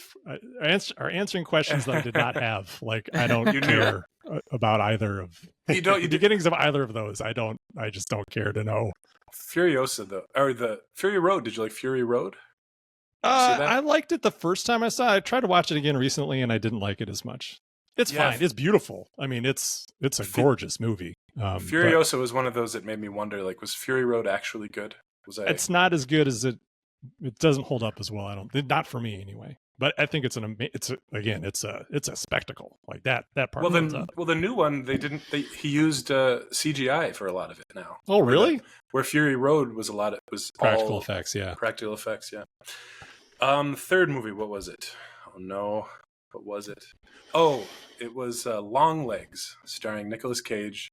Are answering questions that I did not have. Like I don't
You knew.
care about either of
You don't.
the
You did.
beginnings of either of those. I just don't care to know.
Furiosa though, or the Fury Road. Did you like Fury Road? See that?
I liked it the first time I saw it. I tried to watch it again recently, and I didn't like it as much. It's
Yeah.
fine. It's beautiful. I mean, it's a gorgeous movie. But
Furiosa was one of those that made me wonder, like, was Fury Road actually good? Was I?
it's not as good as it. It doesn't hold up as well. Not for me anyway. But I think it's a spectacle. Like that part.
Well,
holds
then,
up.
the new one he used CGI for a lot of it now.
Oh, really?
Where Fury Road was
Practical
all
effects. Yeah.
practical effects. Yeah. Third movie, what was it? Oh no, what was it? Oh, it was Long Legs, starring Nicolas Cage.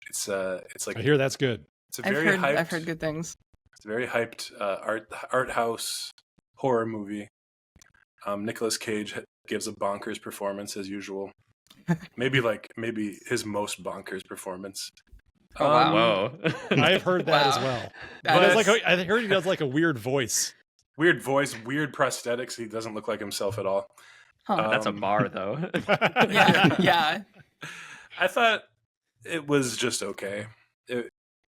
It's like
I hear that's good.
it's a very hyped.
I've heard good things.
It's a very hyped art house horror movie. Nicolas Cage gives a bonkers performance as usual. Maybe his most bonkers performance.
Oh, wow.
Whoa.
I've heard that as
Wow.
well.
That
I heard he does like a weird voice.
Weird voice, weird prosthetics. He doesn't look like himself at all.
Huh.
That's a bar, though.
Yeah.
I thought it was just okay.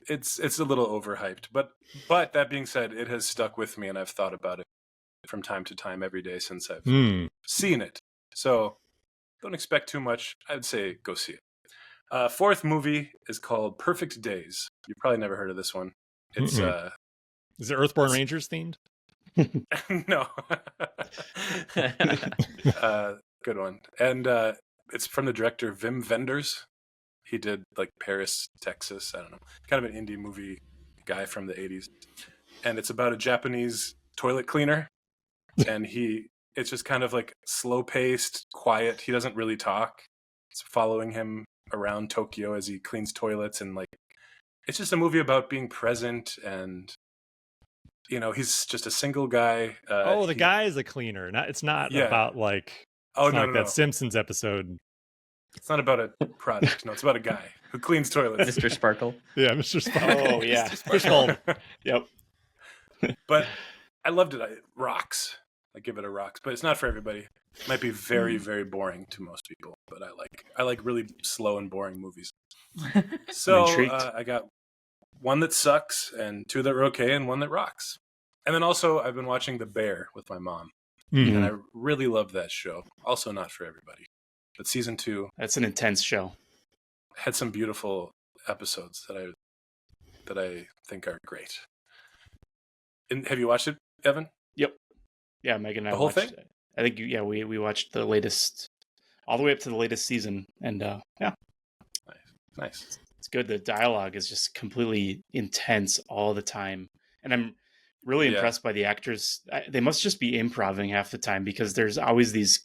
It's a little overhyped, but that being said, it has stuck with me, and I've thought about it from time to time every day since I've seen it. So don't expect too much. I'd say go see it. Fourth movie is called Perfect Days. You've probably never heard of this one. It's
Is it Earthborne Rangers themed?
no. Good one. And it's from the director Wim Wenders. He did like Paris, Texas. I don't know. Kind of an indie movie guy from the 80s. And it's about a Japanese toilet cleaner. And it's just kind of like slow paced, quiet. He doesn't really talk. It's following him around Tokyo as he cleans toilets. And like, it's just a movie about being present and, he's just a single guy.
The guy is a cleaner. It's not about like that Simpsons episode.
It's not about a product. No, it's about a guy who cleans toilets.
Mr. Sparkle.
Yeah, Mr. Sparkle.
Oh yeah.
Fishbowl.
Yep.
But I loved it. It rocks. I give it a rocks. But it's not for everybody. It might be very, very boring to most people. But I like really slow and boring movies. So I got one that sucks and 2 that are okay and 1 that rocks. And then also I've been watching The Bear with my mom.
Mm-hmm.
And I really love that show. Also not for everybody. But season 2
That's an intense show.
had some beautiful episodes that I think are great. And have you watched it, Evan?
Yep. Yeah, Megan and I
The whole
watched
thing?
it. I think we watched the latest, all the way up to the latest season, and yeah,
Nice.
it's good. The dialogue is just completely intense all the time, and I'm really
Yeah.
impressed by the actors. They must just be improvising half the time because there's always these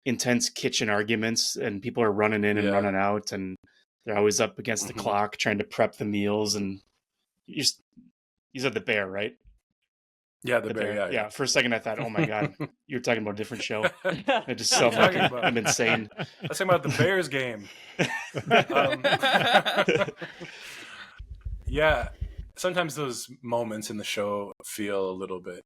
intense kitchen arguments, and people are running in and
Yeah.
running out, and they're always up against the
Mhm.
clock trying to prep the meals. And you said The Bear, right?
Yeah, the bear.
Yeah. For a second, I thought, oh my god, you're talking about a different show. I just
What are
felt
you
like
talking about?
I'm insane.
Let's talk about the Bears game. Yeah, sometimes those moments in the show feel a little bit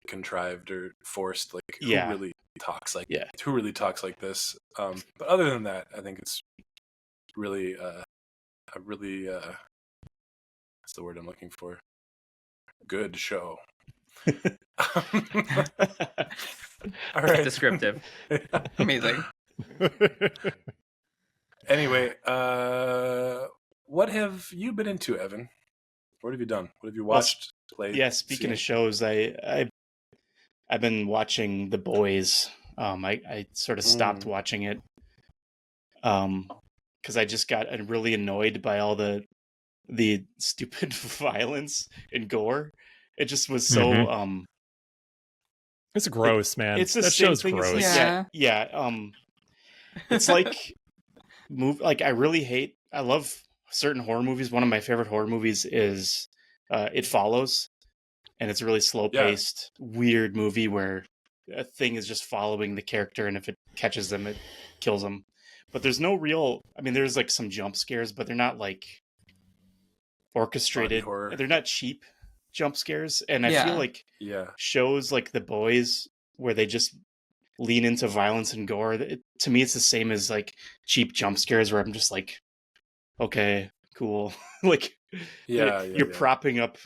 contrived or forced. Like, who really talks like who really talks like this? But other than that, I think it's really a really what's the word I'm looking for? Good show. All right.
Descriptive.
Amazing.
Anyway, what have you been into, Evan? What have you done? What have you watched? Played?
Yeah, speaking of shows, I've been watching The Boys. I sort of stopped watching it because I just got really annoyed by all the stupid violence and gore. It just was so
it's gross, man.
It's the
that
same
show's
thing.
gross.
Yeah.
It's like I love certain horror movies. One of my favorite horror movies is It Follows, and it's a really slow paced, weird movie where a thing is just following the character, and if it catches them, it kills them. But there's no real. I mean, there's like some jump scares, but they're not like orchestrated. They're not cheap jump scares, and I feel like shows like The Boys where they just lean into violence and gore, to me it's the same as like cheap jump scares where I'm just like, okay, cool. Like you're propping up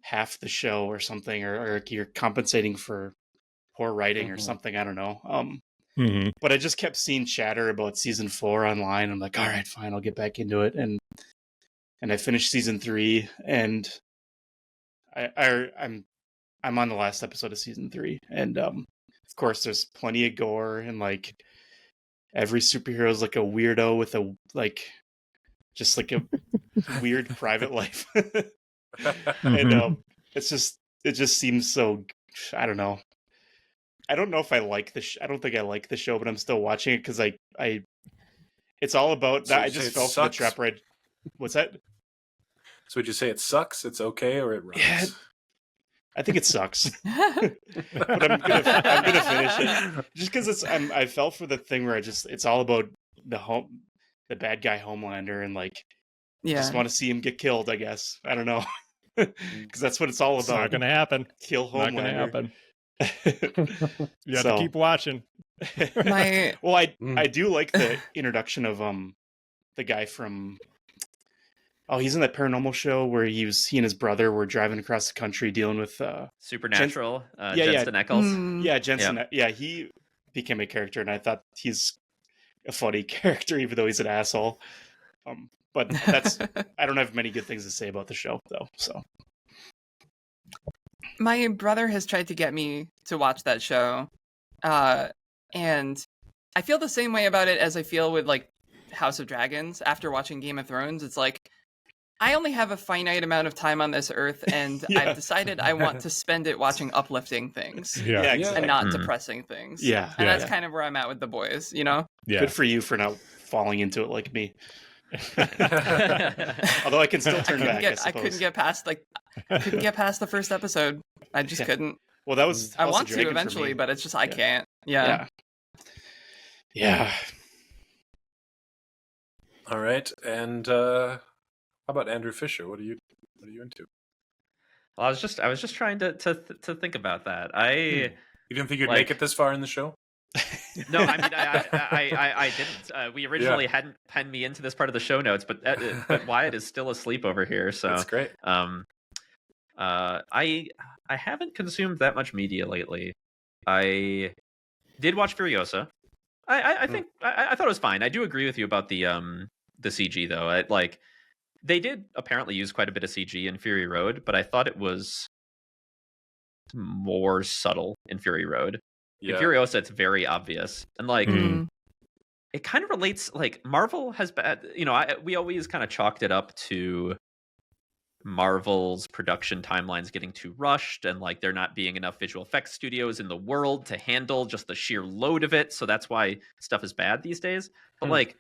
half the show or something, or you're compensating for poor writing or something. I don't know. But I just kept seeing chatter about season 4 online. I'm like, all right, fine, I'll get back into it. And I finished season 3, and I'm on the last episode of season 3, and of course there's plenty of gore, and like every superhero is like a weirdo with a just like a weird private life. And it just seems so, I don't know. I don't know if I like I don't think I like the show, but I'm still watching it because it's all about that. I just fell for the trap right. What's that?
So would you say it sucks, it's okay, or it runs?
Yeah, I think it sucks. But I'm gonna finish it just because I fell for the thing where it's all about the bad guy Homelander, and like just want to see him get killed, I guess. I don't know. Because that's what it's all about.
It's not gonna happen.
Kill Homelander.
Not gonna happen. You have to keep watching.
Well, I do like the introduction of the guy from he's in that paranormal show where he and his brother were driving across the country dealing with
Supernatural. Jensen Ackles.
Yeah, Jensen. Yeah, he became a character, and I thought he's a funny character, even though he's an asshole. But I don't have many good things to say about the show, though. So
my brother has tried to get me to watch that show, and I feel the same way about it as I feel with like House of Dragons after watching Game of Thrones. It's like, I only have a finite amount of time on this earth, and I've decided I want to spend it watching uplifting things
exactly.
and not depressing things.
Yeah.
And that's kind of where I'm at with The Boys, you know?
Yeah.
Good for you for not falling into it like me. Although I can still turn back, I
couldn't get past the first episode. I just couldn't.
Well, that was
I want to eventually, but it's just I can't. Yeah.
All right, and how about Andrew Fisher? What are you into?
Well, I was just trying to think about that.
You didn't think you'd make it this far in the show?
No, I mean I didn't. We originally hadn't penned me into this part of the show notes, but Wyatt is still asleep over here, so
that's great.
I haven't consumed that much media lately. I did watch Furiosa. I think I thought it was fine. I do agree with you about the CG though. They did apparently use quite a bit of CG in Fury Road, but I thought it was more subtle in Fury Road. In Furiosa, it's very obvious, and it kind of relates. Like Marvel has bad, we always kind of chalked it up to Marvel's production timelines getting too rushed, and like there not being enough visual effects studios in the world to handle just the sheer load of it. So that's why stuff is bad these days. But like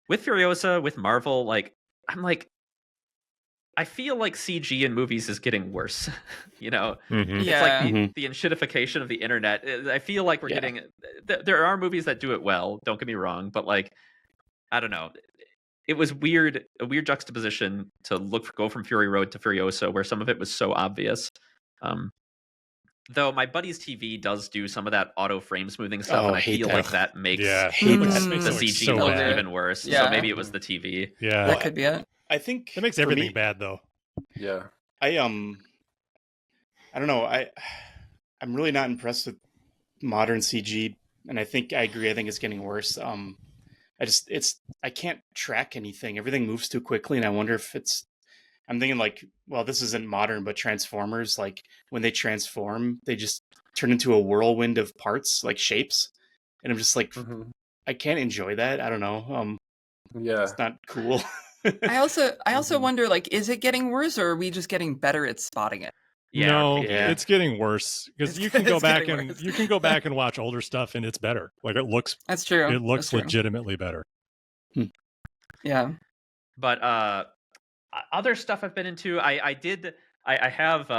with Furiosa, with Marvel, like I'm like, I feel like CG in movies is getting worse. You know,
Mhm.
it's like the enshittification of the internet. I feel like we're getting. There are movies that do it well. Don't get me wrong, but like, I don't know. It was weird, a weird juxtaposition to go from Fury Road to Furiosa, where some of it was so obvious. Though my buddy's TV does do some of that auto frame smoothing stuff, and I feel like that makes
Yeah.
Hate
That
that.
makes
the
it look
CG
so
look
bad.
even worse.
Yeah.
So maybe it was the TV.
Yeah.
That could be it.
I think
That makes
for
everything
me,
bad, though.
Yeah.
I don't know. I'm really not impressed with modern CG, and I agree. I think it's getting worse. I can't track anything. Everything moves too quickly, and I wonder if I'm thinking like, well, this isn't modern, but Transformers, like when they transform, they just turn into a whirlwind of parts, like shapes, and I'm just like, I can't enjoy that. I don't know.
Yeah.
It's not cool.
I also wonder, like, is it getting worse, or are we just getting better at spotting it?
Yeah,
No,
yeah.
it's getting worse because
It's-
you can go
it's
back
getting
and
worse.
you can go back and watch older stuff, and it's better. Like it looks
That's true. That's true.
legitimately better.
Yeah.
But other stuff I've been into, I have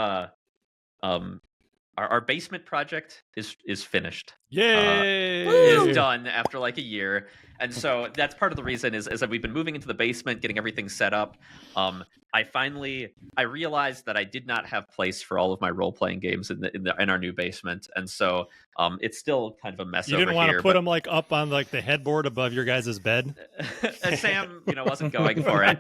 our basement project is finished.
Yay!
Is done after like a year, and so that's part of the reason is that we've been moving into the basement, getting everything set up. I realized that I did not have place for all of my role playing games in our new basement, and so it's still kind of a mess.
You didn't want to
here,
put them like up on like the headboard above your guys' bed.
and Sam, wasn't going for it.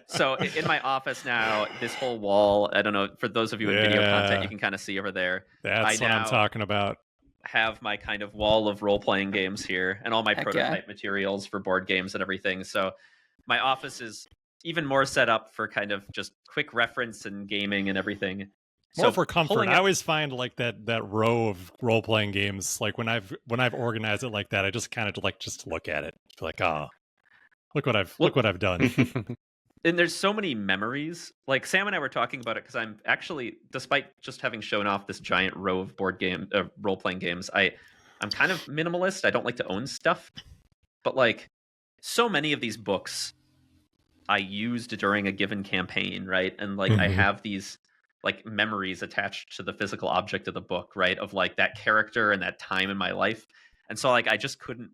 So in my office now, this whole wall, I don't know, for those of you in video content, you can kind of see over there.
That's what I'm talking about.
Have my kind of wall of role-playing games here and all my
Heck
prototype materials for board games and everything. So my office is even more set up for kind of just quick reference and gaming and everything.
More
So
for comfort.
pulling
I
up-
always find like that row of role playing games. Like when I've organized it like that, I just kind of like just look at it, like, oh, look what I've done.
And there's so many memories. Like Sam and I were talking about it because I'm actually, despite just having shown off this giant row of role-playing games, I'm kind of minimalist. I don't like to own stuff, but like so many of these books I used during a given campaign, right? And like I have these like memories attached to the physical object of the book, right? Of like that character and that time in my life. And so like I just couldn't.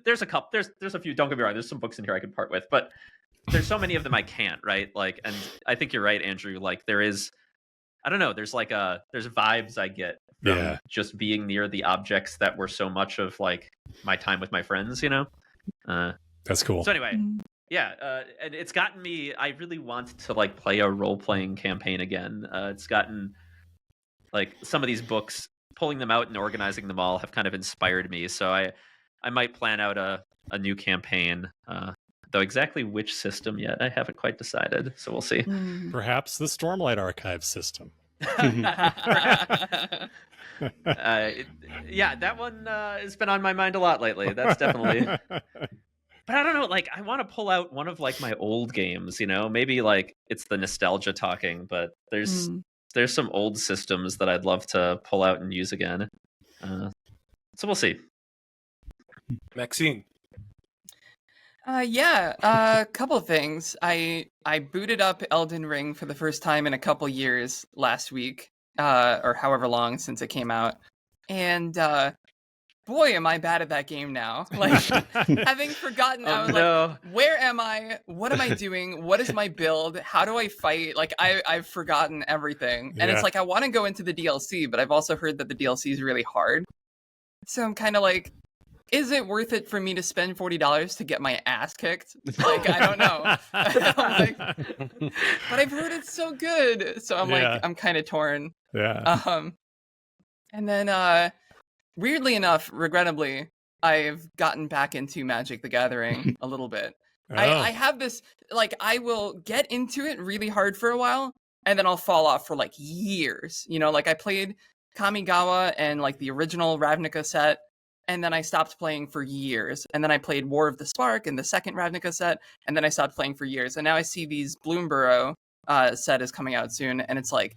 There's a few. Don't get me wrong. There's some books in here I could part with, but there's so many of them I can't, right? Like, and I think you're right, Andrew. Like there is, I don't know. There's like there's vibes I get from just being near the objects that were so much of like my time with my friends,
That's cool.
So anyway, yeah, and it's gotten me. I really want to like play a role playing campaign again. It's gotten like some of these books, pulling them out and organizing them all have kind of inspired me. So I might plan out a new campaign. Though exactly which system yet, I haven't quite decided. So we'll see.
Perhaps the Stormlight Archive system.
Yeah, that one has been on my mind a lot lately. That's definitely. But I don't know. Like, I want to pull out one of like my old games. Maybe like it's the nostalgia talking. But there's some old systems that I'd love to pull out and use again. So we'll see.
Maxine.
A couple of things. I booted up Elden Ring for the first time in a couple years last week, or however long since it came out, and boy, am I bad at that game now. Like having forgotten, I was like, where am I? What am I doing? What is my build? How do I fight? Like I've forgotten everything, and it's like I want to go into the DLC, but I've also heard that the DLC is really hard. So I'm kind of like, is it worth it for me to spend $40 to get my ass kicked? Like, I don't know. But I've heard it's so good. So I'm like, I'm kind of torn.
Yeah.
And then, weirdly enough, regrettably, I've gotten back into Magic the Gathering a little bit. I have this, like, I will get into it really hard for a while, and then I'll fall off for, like, years. Like, I played Kamigawa and, like, the original Ravnica set, and then I stopped playing for years. And then I played War of the Spark and the second Ravnica set, and then I stopped playing for years. And now I see these Bloomburrow set is coming out soon, and it's like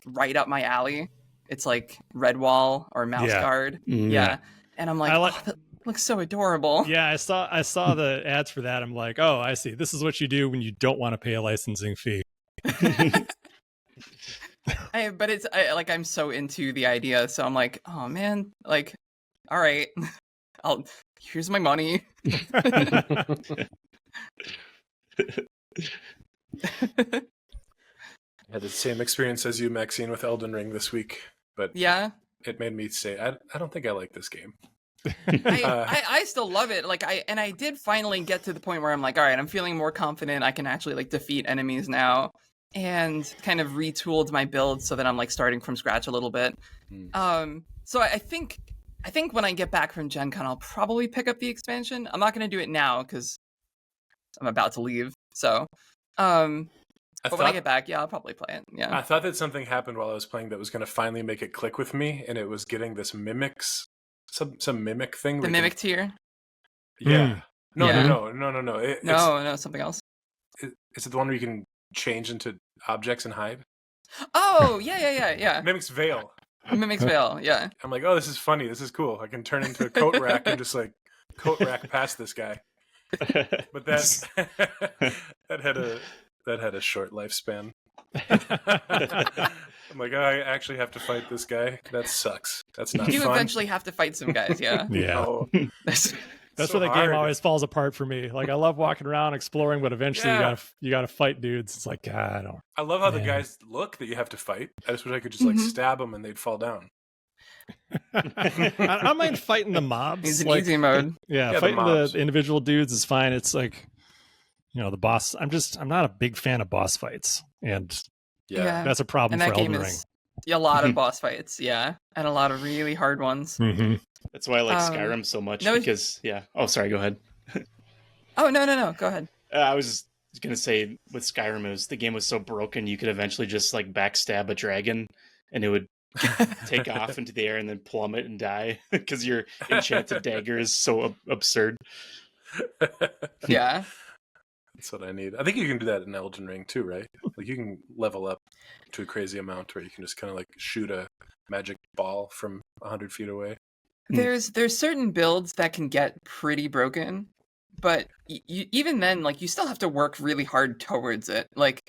right up my alley. It's like Redwall or Mouse Guard. Yeah. And I'm like, oh, that looks so adorable.
Yeah, I saw the ads for that. I'm like, oh, I see. This is what you do when you don't want to pay a licensing fee.
But I'm so into the idea, so I'm like, oh man, like, all right, here's my money.
I had the same experience as you, Maxine, with Elden Ring this week, but
Yeah,
it made me say, I don't think I like this game.
I still love it. Like I did finally get to the point where I'm like, all right, I'm feeling more confident. I can actually like defeat enemies now, and kind of retooled my build so that I'm like starting from scratch a little bit. So I think when I get back from Gen Con, I'll probably pick up the expansion. I'm not going to do it now because I'm about to leave. So, but when I get back, yeah, I'll probably play it. Yeah.
I thought that something happened while I was playing that was going to finally make it click with me, and it was getting this some mimic thing.
The mimic tier?
Yeah. No.
No, something else.
Is it the one where you can change into objects and hide?
Oh, yeah.
Mimic's Veil.
Mimic's Veil, yeah.
I'm like, oh, this is funny. This is cool. I can turn into a coat rack and just like coat rack past this guy. But that had a short lifespan. I'm like, oh, I actually have to fight this guy. That sucks. That's not
You
fun.
eventually have to fight some guys, yeah.
Yeah.
Oh,
That's
so
where the
hard.
game always falls apart for me. Like I love walking around exploring, but eventually you gotta fight dudes. It's like, God, I don't.
I love how the
Man.
guys look that you have to fight. I just wish I could just like stab them and they'd fall down.
I don't mind fighting the mobs.
He's in
like,
easy mode.
Yeah,
the
fighting
mobs.
the individual dudes is fine. It's like, the boss. I'm not a big fan of boss fights, and
Yeah.
that's a problem
And
for
that game
Elden Ring.
is a lot of boss fights, yeah. And a lot of really hard ones.
Mm-hmm.
That's why I like Skyrim so much
no,
because, yeah. Oh, sorry, go ahead.
Oh, no, go ahead.
I was going to say with Skyrim, the game was so broken you could eventually just like backstab a dragon and it would take off into the air and then plummet and die because your enchanted dagger is so absurd.
Yeah.
That's what I need. I think you can do that in Elden Ring too, right? Like you can level up to a crazy amount where you can just kind of like shoot a magic ball from 100 feet away.
There's certain builds that can get pretty broken, but even then, like you still have to work really hard towards it. Like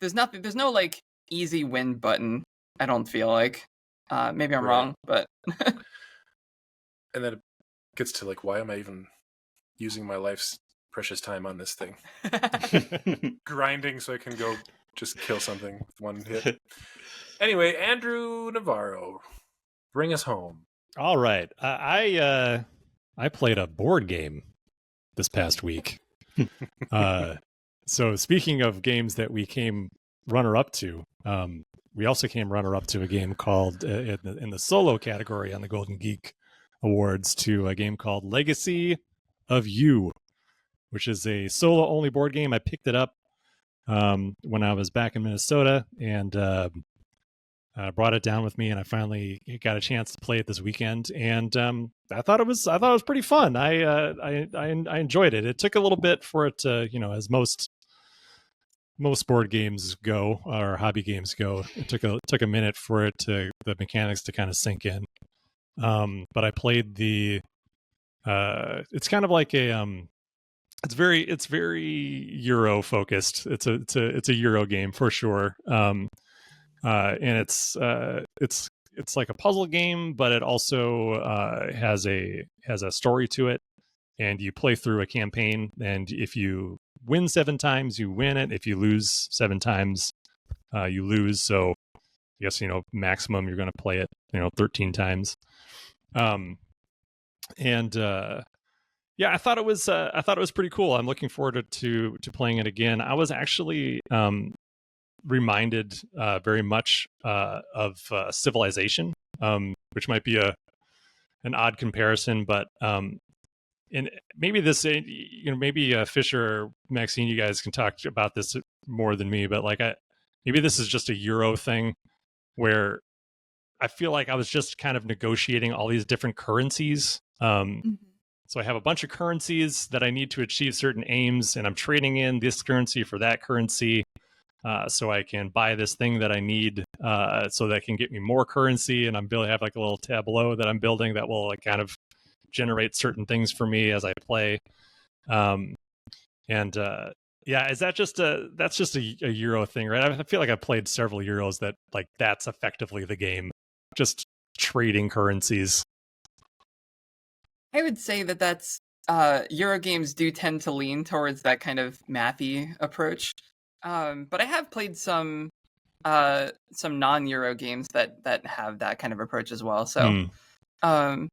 there's no like easy win button. I don't feel like. Maybe I'm wrong, but.
And then it gets to like, why am I even using my life's precious time on this thing? Grinding so I can go just kill something with one hit. Anyway, Andrew Navarro, bring us home.
All right, I played a board game this past week. So speaking of games that we came runner-up to, we also came runner-up to a game called, in the solo category on the Golden Geek Awards, to a game called Legacy of You, which is a solo-only board game. I picked it up when I was back in Minnesota and brought it down with me, and I finally got a chance to play it this weekend. And I thought it was pretty fun. I enjoyed it. It took a little bit for it to, as most board games go or hobby games go. It took a minute for the mechanics to kind of sink in. But I played it's kind of like a it's very Euro focused. It's a Euro game for sure. And it's like a puzzle game, but it also has a story to it, and you play through a campaign. And if you win 7 times, you win it. If you lose 7 times, you lose. So I guess maximum you're going to play it 13 times. Yeah, I thought it was pretty cool. I'm looking forward to playing it again. I was actually reminded very much of Civilization, which might be an odd comparison, but and maybe this, maybe Fisher or Maxine, you guys can talk about this more than me, but like maybe this is just a Euro thing where I feel like I was just kind of negotiating all these different currencies. So I have a bunch of currencies that I need to achieve certain aims, and I'm trading in this currency for that currency. So I can buy this thing that I need so that can get me more currency. And I have like a little tableau that I'm building that will like kind of generate certain things for me as I play. And Yeah, is that just that's just a Euro thing, right? I feel like I've played several Euros that like that's effectively the game, just trading currencies.
I would say that that's Euro games do tend to lean towards that kind of mathy approach. But I have played some non-Euro games that have that kind of approach as well. So um,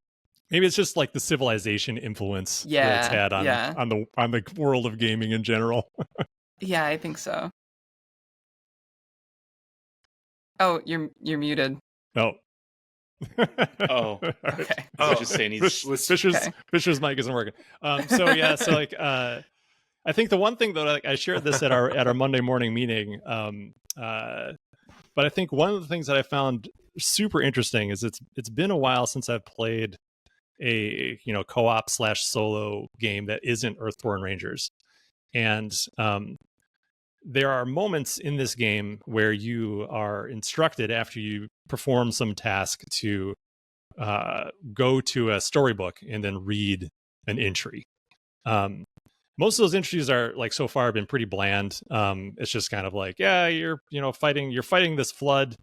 maybe it's just like the Civilization influence that it's had on the world of gaming in general.
Yeah, I think so. Oh, you're muted.
Oh.
Oh,
Okay.
I was just saying
Fisher's mic isn't working. So like I think the one thing that I shared this at our Monday morning meeting, but I think one of the things that I found super interesting is it's been a while since I've played a co-op / solo game that isn't Earthborne Rangers, and there are moments in this game where you are instructed after you perform some task to go to a storybook and then read an entry. Most of those entries are like so far been pretty bland. It's just kind of like, yeah, you're fighting this flood,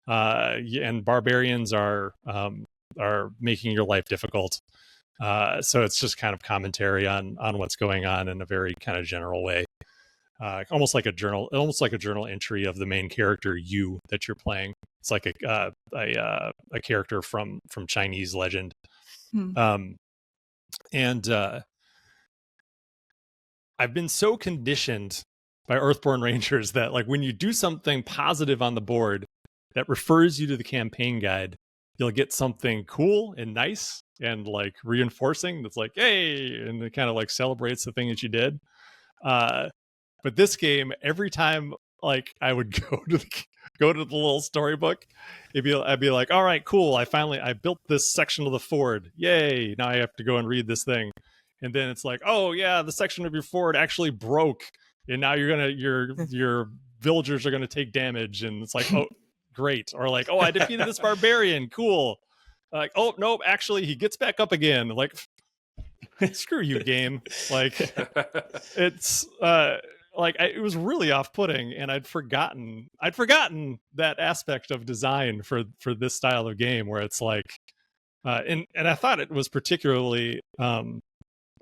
and barbarians are making your life difficult. So it's just kind of commentary on what's going on in a very kind of general way. Almost like a journal entry of the main character you that you're playing. It's like a character from Chinese legend. And I've been so conditioned by Earthborne Rangers that like when you do something positive on the board that refers you to the campaign guide, you'll get something cool and nice and like reinforcing that's like, hey, and it kind of like celebrates the thing that you did. But this game, every time like I would go to the little storybook, I'd be like, all right, cool. I built this section of the ford. Yay. Now I have to go and read this thing. And then it's like, oh yeah, the section of your ford actually broke. And now your villagers are gonna take damage. And it's like, oh, great. Or like, oh, I defeated this barbarian. Cool. Like, oh nope, actually he gets back up again. Like, screw you, game. Like it's it was really off-putting, and I'd forgotten that aspect of design for this style of game where it's like and I thought it was particularly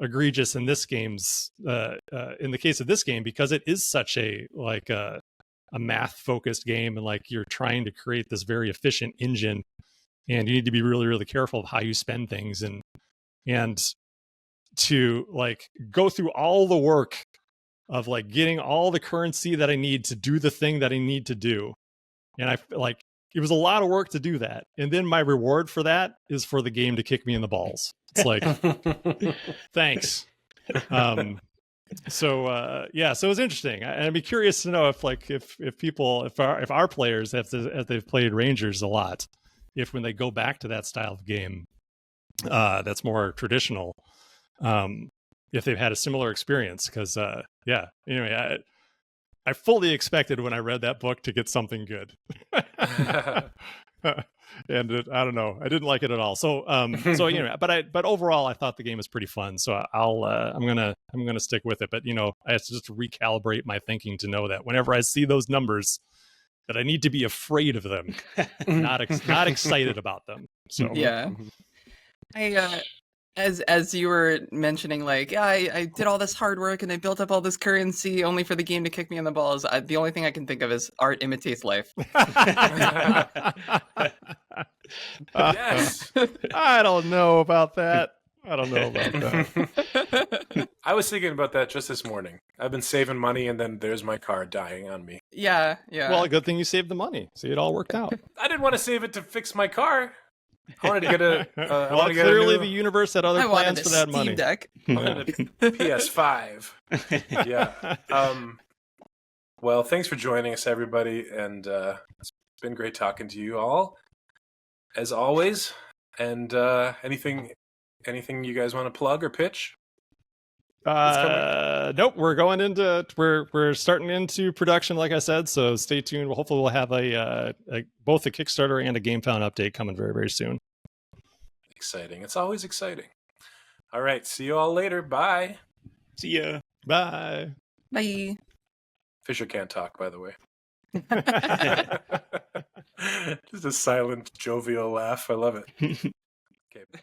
egregious in this game's in the case of this game, because it is such a math focused game, and like you're trying to create this very efficient engine, and you need to be really, really careful of how you spend things, and to like go through all the work of like getting all the currency that I need to do the thing that I need to do. And I like, it was a lot of work to do that. And then my reward for that is for the game to kick me in the balls. It's like, thanks. So it was interesting. I'd be curious to know if our players, if they've played Rangers a lot, if when they go back to that style of game, that's more traditional, if they've had a similar experience. Because anyway, I fully expected when I read that book to get something good. And I don't know, I didn't like it at all. So but overall I thought the game was pretty fun. So I'm gonna stick with it. But I have to just recalibrate my thinking to know that whenever I see those numbers, that I need to be afraid of them, not excited about them. So
yeah, As you were mentioning, like, yeah, I did all this hard work and I built up all this currency only for the game to kick me in the balls. The only thing I can think of is art imitates life.
Yes.
I don't know about that. I
was thinking about that just this morning. I've been saving money, and then there's my car dying on me.
Yeah.
Well, a good thing you saved the money. See, it all worked out.
I didn't want to save it to fix my car. I wanted to get
clearly the universe had other plans for that
Steam
money.
Deck.
I wanted a PS5. Yeah. Well, thanks for joining us, everybody, and it's been great talking to you all, as always. And anything you guys want to plug or pitch?
Nope. We're starting into production, like I said. So stay tuned. Hopefully, we'll have both a Kickstarter and a GameFound update coming very, very soon.
Exciting! It's always exciting. All right. See you all later. Bye.
See ya.
Bye.
Bye.
Fisher can't talk, by the way. Just a silent, jovial laugh. I love it.